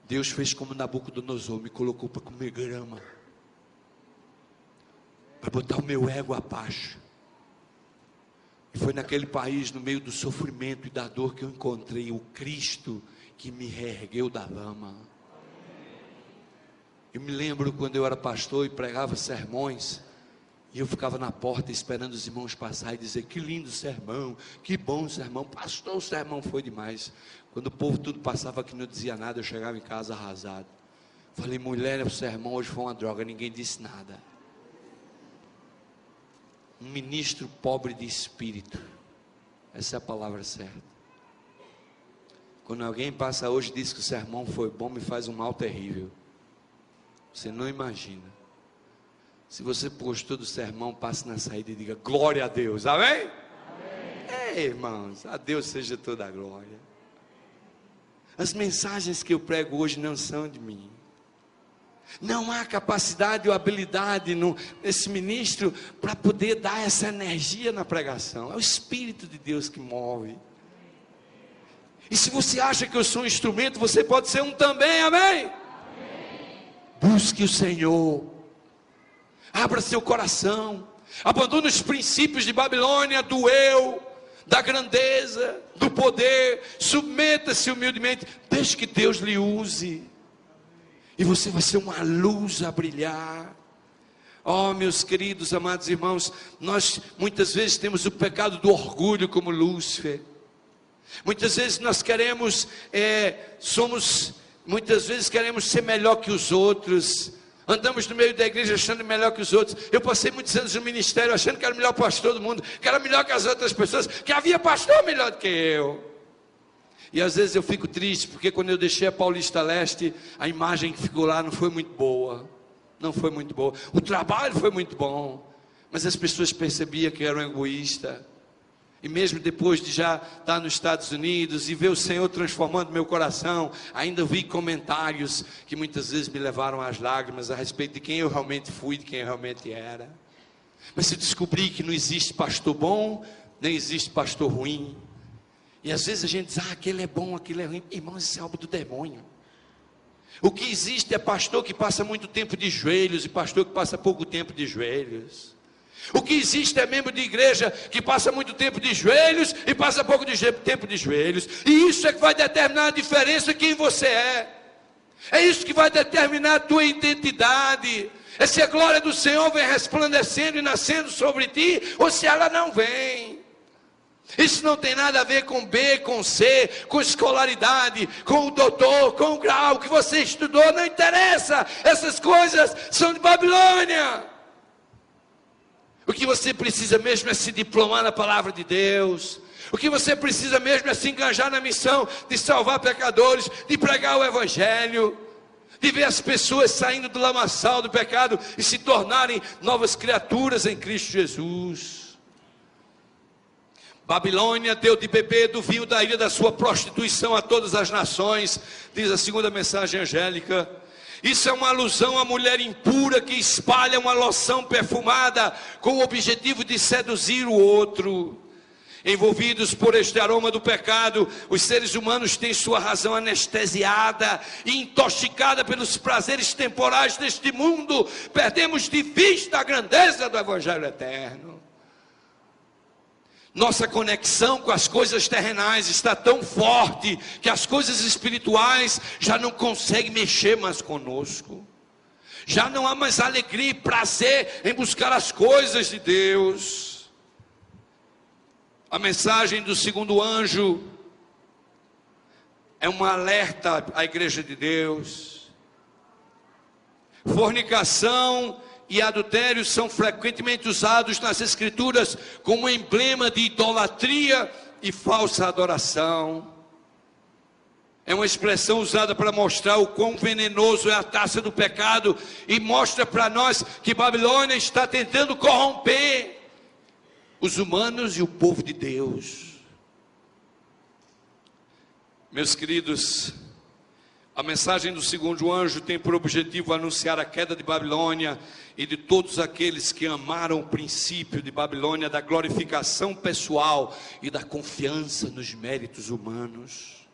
Deus fez como Nabucodonosor, me colocou para comer grama, para botar o meu ego abaixo. E foi naquele país, no meio do sofrimento e da dor, que eu encontrei o Cristo que me reergueu da lama. Eu me lembro quando eu era pastor e pregava sermões, e eu ficava na porta esperando os irmãos passar e dizer: que lindo sermão, que bom sermão, pastor, o sermão foi demais. Quando o povo tudo passava que não dizia nada, eu chegava em casa arrasado. Falei: mulher, o sermão hoje foi uma droga, ninguém disse nada. Um ministro pobre de espírito, essa é a palavra certa. Quando alguém passa hoje e diz que o sermão foi bom, me faz um mal terrível. Você não imagina. Se você gostou do sermão, passe na saída e diga: glória a Deus, amém? Amém. É, irmãos, a Deus seja toda a glória. As mensagens que eu prego hoje não são de mim. Não há capacidade ou habilidade nesse ministro para poder dar essa energia na pregação. É o Espírito de Deus que move. E se você acha que eu sou um instrumento, você pode ser um também, amém? Amém. Busque o Senhor. Abra seu coração, abandone os princípios de Babilônia, do eu, da grandeza, do poder. Submeta-se humildemente, deixe que Deus lhe use, e você vai ser uma luz a brilhar. Oh, meus queridos, amados irmãos, nós muitas vezes temos o pecado do orgulho como Lúcifer. Muitas vezes nós queremos, muitas vezes queremos ser melhor que os outros. Andamos no meio da igreja achando melhor que os outros. Eu passei muitos anos no ministério achando que era o melhor pastor do mundo, que era melhor que as outras pessoas, que havia pastor melhor do que eu. E às vezes eu fico triste, porque quando eu deixei a Paulista Leste, a imagem que ficou lá não foi muito boa. Não foi muito boa. O trabalho foi muito bom, mas as pessoas percebiam que eu era um egoísta. E mesmo depois de já estar nos Estados Unidos e ver o Senhor transformando meu coração, ainda vi comentários que muitas vezes me levaram às lágrimas a respeito de quem eu realmente fui, de quem eu realmente era. Mas eu descobri que não existe pastor bom, nem existe pastor ruim. E às vezes a gente diz: aquele é bom, aquele é ruim. Irmãos, isso é obra do demônio. O que existe é pastor que passa muito tempo de joelhos e pastor que passa pouco tempo de joelhos. O que existe é membro de igreja que passa muito tempo de joelhos e passa pouco tempo de joelhos. E isso é que vai determinar a diferença quem você é. É isso que vai determinar a tua identidade. É se a glória do Senhor vem resplandecendo e nascendo sobre ti, ou se ela não vem. Isso não tem nada a ver com B, com C, com escolaridade, com o doutor, com o grau que você estudou, não interessa. Essas coisas são de Babilônia. O que você precisa mesmo é se diplomar na palavra de Deus. O que você precisa mesmo é se engajar na missão de salvar pecadores, de pregar o evangelho, de ver as pessoas saindo do lamaçal do pecado e se tornarem novas criaturas em Cristo Jesus. Babilônia deu de beber do vinho da ira da sua prostituição a todas as nações, diz a segunda mensagem angélica. Isso é uma alusão à mulher impura que espalha uma loção perfumada com o objetivo de seduzir o outro. Envolvidos por este aroma do pecado, os seres humanos têm sua razão anestesiada e intoxicada pelos prazeres temporais deste mundo. Perdemos de vista a grandeza do evangelho eterno. Nossa conexão com as coisas terrenais está tão forte que as coisas espirituais já não conseguem mexer mais conosco. Já não há mais alegria e prazer em buscar as coisas de Deus. A mensagem do segundo anjo é um alerta à igreja de Deus. Fornicação e adultério são frequentemente usados nas escrituras como emblema de idolatria e falsa adoração. É uma expressão usada para mostrar o quão venenoso é a taça do pecado e mostra para nós que Babilônia está tentando corromper os humanos e o povo de Deus. Meus queridos, a mensagem do segundo anjo tem por objetivo anunciar a queda de Babilônia e de todos aqueles que amaram o princípio de Babilônia, da glorificação pessoal e da confiança nos méritos humanos.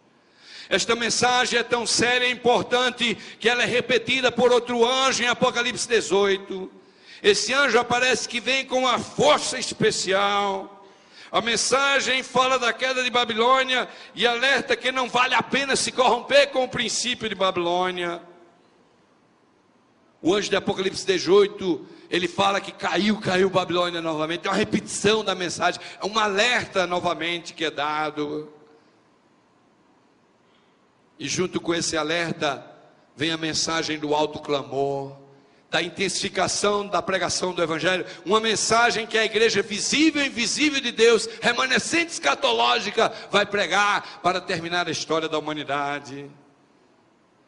Esta mensagem é tão séria e importante que ela é repetida por outro anjo em Apocalipse 18. Esse anjo aparece que vem com uma força especial. A mensagem fala da queda de Babilônia e alerta que não vale a pena se corromper com o princípio de Babilônia. O anjo de Apocalipse 18, ele fala que caiu Babilônia novamente. É uma repetição da mensagem, é um alerta novamente que é dado. E junto com esse alerta, vem a mensagem do alto clamor, da intensificação da pregação do evangelho, uma mensagem que a igreja visível e invisível de Deus, remanescente escatológica, vai pregar para terminar a história da humanidade.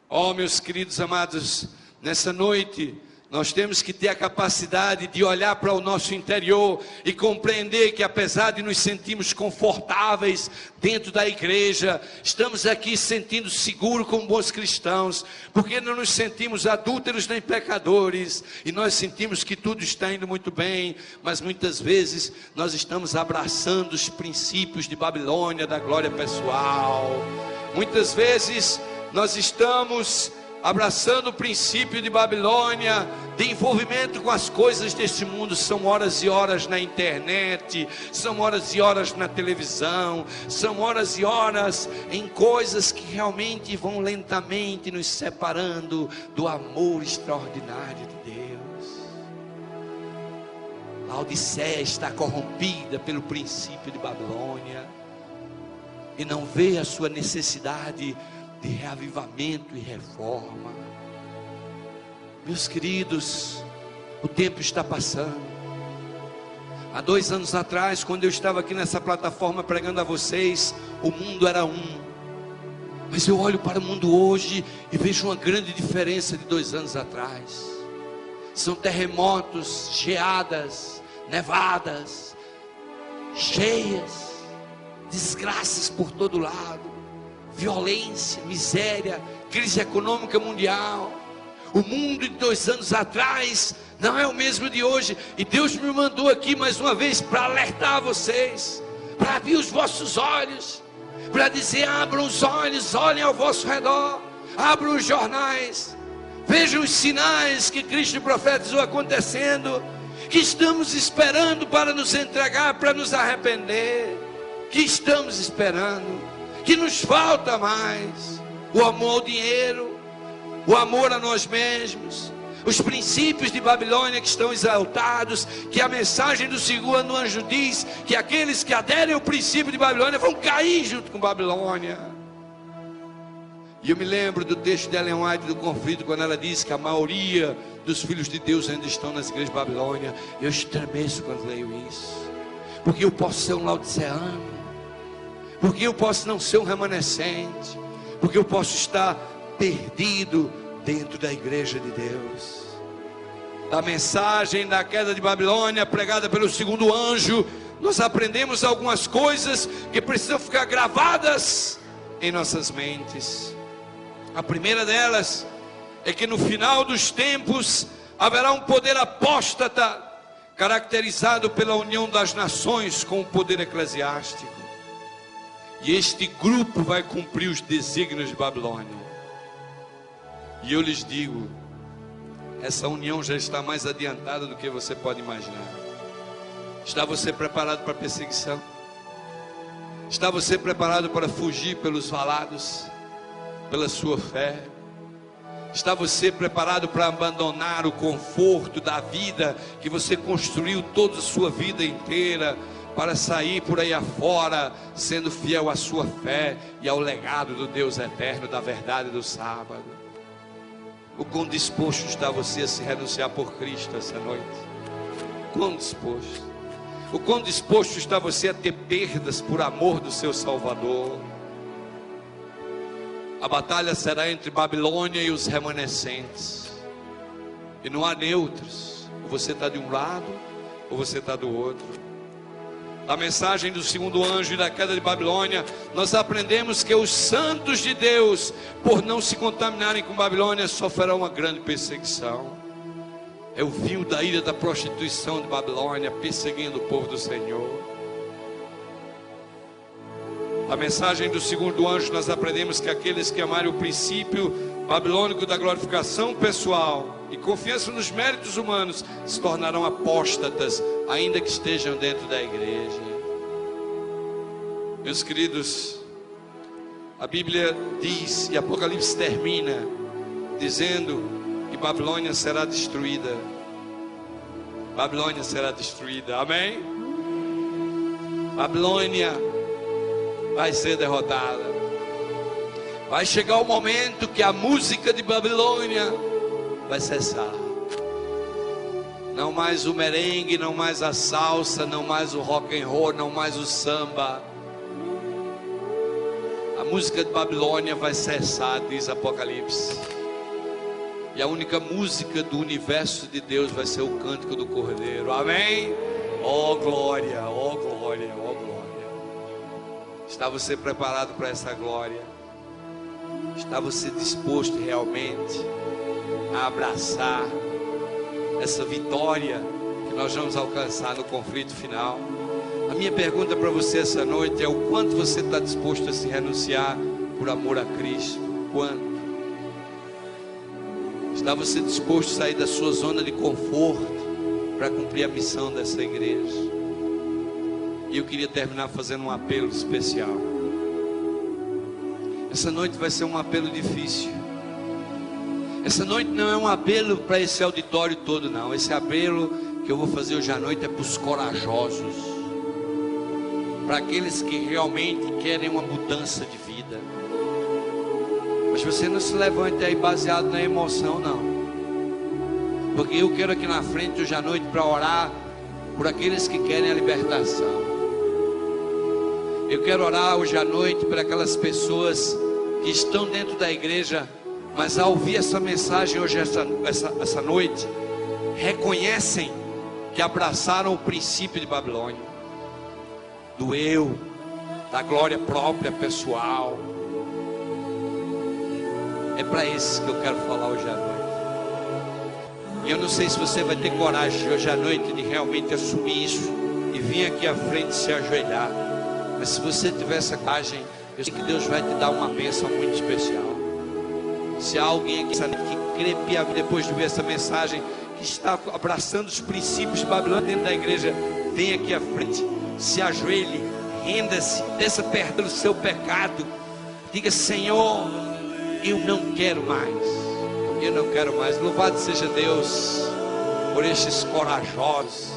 Oh, meus queridos amados, nessa noite nós temos que ter a capacidade de olhar para o nosso interior e compreender que, apesar de nos sentirmos confortáveis dentro da igreja, estamos aqui sentindo seguros como bons cristãos, porque não nos sentimos adúlteros nem pecadores, e nós sentimos que tudo está indo muito bem, mas muitas vezes nós estamos abraçando os princípios de Babilônia, da glória pessoal. Muitas vezes nós estamos abraçando o princípio de Babilônia, de envolvimento com as coisas deste mundo. São horas e horas na internet, são horas e horas na televisão, são horas e horas em coisas que realmente vão lentamente nos separando do amor extraordinário de Deus. A Odisseia está corrompida pelo princípio de Babilônia e não vê a sua necessidade de reavivamento e reforma. Meus queridos, o tempo está passando. Há 2 anos atrás, quando eu estava aqui nessa plataforma pregando a vocês, o mundo era um. Mas eu olho para o mundo hoje e vejo uma grande diferença de 2 anos atrás. São terremotos, geadas, nevadas, cheias, desgraças por todo lado, violência, miséria, crise econômica mundial. O mundo de 2 anos atrás não é o mesmo de hoje, e Deus me mandou aqui mais uma vez para alertar vocês, para abrir os vossos olhos, para dizer: abram os olhos, olhem ao vosso redor, Abra os jornais, veja os sinais que Cristo profetizou acontecendo, que estamos esperando para nos entregar, para nos arrepender, que estamos esperando, que nos falta mais: o amor ao dinheiro, o amor a nós mesmos, os princípios de Babilônia que estão exaltados, que a mensagem do segundo anjo diz que aqueles que aderem ao princípio de Babilônia vão cair junto com Babilônia. E eu me lembro do texto de Ellen White do conflito, quando ela diz que a maioria dos filhos de Deus ainda estão nas igrejas de Babilônia. Eu estremeço quando leio isso, porque eu posso ser um laodiceano, porque eu posso não ser um remanescente, porque eu posso estar perdido dentro da igreja de Deus. Da mensagem da queda de Babilônia pregada pelo segundo anjo, nós aprendemos algumas coisas que precisam ficar gravadas em nossas mentes. A primeira delas é que no final dos tempos haverá um poder apóstata, caracterizado pela união das nações com o poder eclesiástico. E este grupo vai cumprir os desígnios de Babilônia. E eu lhes digo, essa união já está mais adiantada do que você pode imaginar. Está você preparado para a perseguição? Está você preparado para fugir pelos valados, pela sua fé? Está você preparado para abandonar o conforto da vida que você construiu toda a sua vida inteira, para sair por aí afora sendo fiel à sua fé e ao legado do Deus eterno, da verdade do sábado? O quão disposto está você a se renunciar por Cristo essa noite? Quão disposto? O quão disposto está você a ter perdas por amor do seu Salvador? A batalha será entre Babilônia e os remanescentes, e não há neutros. Ou você está de um lado, ou você está do outro. Da mensagem do segundo anjo e da queda de Babilônia, nós aprendemos que os santos de Deus, por não se contaminarem com Babilônia, sofrerão uma grande perseguição. É o vinho da ira da prostituição de Babilônia perseguindo o povo do Senhor. A mensagem do segundo anjo, nós aprendemos que aqueles que amarem o princípio babilônico da glorificação pessoal e confiança nos méritos humanos se tornarão apóstatas, ainda que estejam dentro da igreja. Meus queridos, a Bíblia diz, e Apocalipse termina dizendo que Babilônia será destruída. Babilônia será destruída, amém? Babilônia vai ser derrotada. Vai chegar o momento que a música de Babilônia vai cessar. Não mais o merengue, não mais a salsa, não mais o rock and roll, não mais o samba. A música de Babilônia vai cessar, diz Apocalipse. E a única música do universo de Deus vai ser o cântico do Cordeiro. Amém? Oh glória, oh glória, oh glória. Está você preparado para essa glória? Está você disposto realmente a abraçar essa vitória que nós vamos alcançar no conflito final? A minha pergunta para você essa noite é: o quanto você está disposto a se renunciar por amor a Cristo? Quanto? Está você disposto a sair da sua zona de conforto para cumprir a missão dessa igreja? E eu queria terminar fazendo um apelo especial. Essa noite vai ser um apelo difícil. Essa noite não é um apelo para esse auditório todo, não. Esse apelo que eu vou fazer hoje à noite é para os corajosos, para aqueles que realmente querem uma mudança de vida. Mas você não se levante aí baseado na emoção, não, porque eu quero aqui na frente hoje à noite para orar por aqueles que querem a libertação. Eu quero orar hoje à noite por aquelas pessoas que estão dentro da igreja, mas ao ouvir essa mensagem hoje, essa noite, reconhecem que abraçaram o princípio de Babilônia, do eu, da glória própria pessoal. É para esses que eu quero falar hoje à noite. E eu não sei se você vai ter coragem hoje à noite de realmente assumir isso e vir aqui à frente se ajoelhar. Mas se você tiver essa coragem, eu sei que Deus vai te dar uma bênção muito especial. Se há alguém aqui que crê piamente depois de ver essa mensagem, que está abraçando os princípios de Babilônia dentro da igreja, vem aqui à frente, se ajoelhe, renda-se, desça perto do seu pecado, diga: Senhor, eu não quero mais, louvado seja Deus por estes corajosos.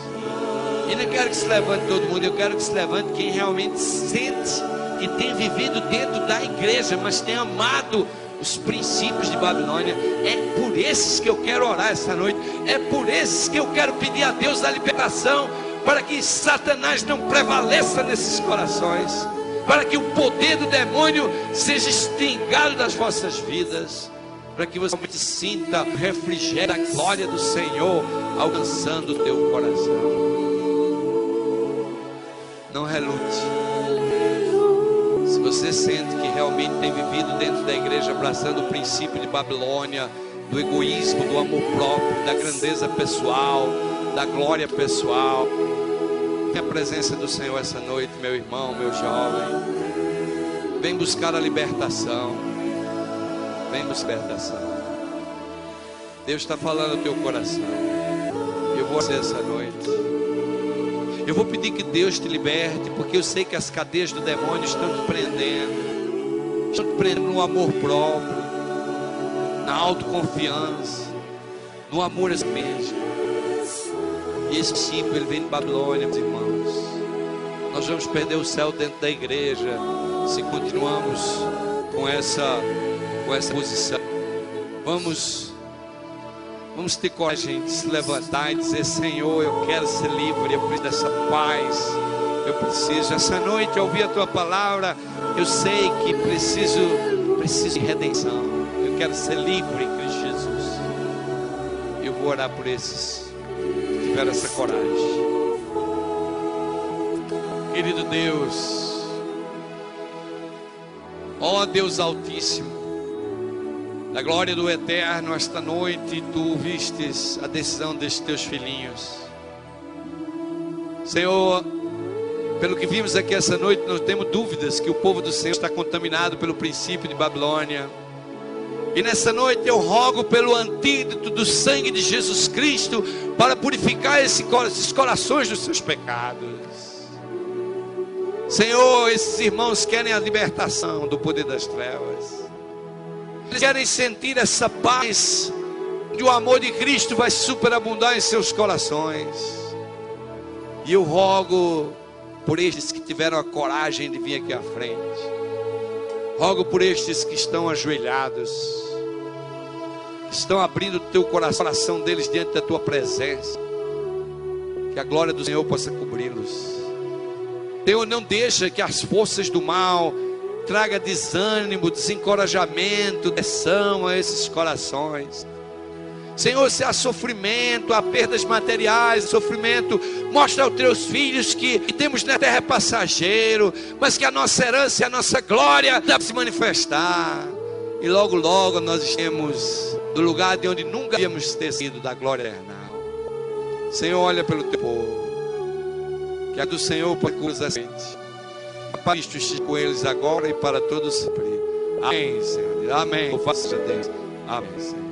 E não quero que se levante todo mundo, eu quero que se levante quem realmente sente que tem vivido dentro da igreja, mas tem amado os princípios de Babilônia. É por esses que eu quero orar essa noite, é por esses que eu quero pedir a Deus a libertação, para que Satanás não prevaleça nesses corações, para que o poder do demônio seja extingado das vossas vidas, para que você realmente sinta o refrigério da glória do Senhor alcançando o teu coração. Não relute. Se você sente que realmente tem vivido dentro da igreja abraçando o princípio de Babilônia, do egoísmo, do amor próprio, da grandeza pessoal, da glória pessoal, tenha a presença do Senhor essa noite, meu irmão, meu jovem. Vem buscar a libertação. Vem buscar a libertação. Deus está falando no teu coração. Eu vou ser essa noite. Eu vou pedir que Deus te liberte, porque eu sei que as cadeias do demônio estão te prendendo. Estão te prendendo no amor próprio, na autoconfiança, no amor a si mesmo. E esse princípio, ele vem de Babilônia, meus irmãos. Nós vamos perder o céu dentro da igreja se continuamos com essa posição. Vamos ter coragem de se levantar e dizer: Senhor, eu quero ser livre, eu preciso dessa paz, eu preciso. Essa noite eu ouvi a tua palavra, eu sei que preciso de redenção, eu quero ser livre em Cristo Jesus. Eu vou orar por esses que tiveram essa coragem. Querido Deus, ó Deus Altíssimo, da glória do Eterno, esta noite tu vistes a decisão destes teus filhinhos. Senhor, pelo que vimos aqui essa noite, não temos dúvidas que o povo do Senhor está contaminado pelo princípio de Babilônia. E nessa noite eu rogo pelo antídoto do sangue de Jesus Cristo, para purificar esses corações dos seus pecados. Senhor, esses irmãos querem a libertação do poder das trevas. Eles querem sentir essa paz, que o amor de Cristo vai superabundar em seus corações. E eu rogo por estes que tiveram a coragem de vir aqui à frente. Rogo por estes que estão ajoelhados, que estão abrindo o teu coração deles diante da tua presença. Que a glória do Senhor possa cobri-los. Senhor, não deixa que as forças do mal traga desânimo, desencorajamento, depressão a esses corações. Senhor, se há sofrimento, há perdas materiais, sofrimento, mostra aos teus filhos que temos na terra é passageiro, mas que a nossa herança e a nossa glória deve se manifestar. E logo logo nós estamos no lugar de onde nunca havíamos ter sido, da glória eterna. Senhor, olha pelo teu povo, que a do Senhor pode curar a gente. Para Cristo com eles agora e para todos sempre. Amém, Senhor. Amém. Louvado seja Deus. Amém, Senhor.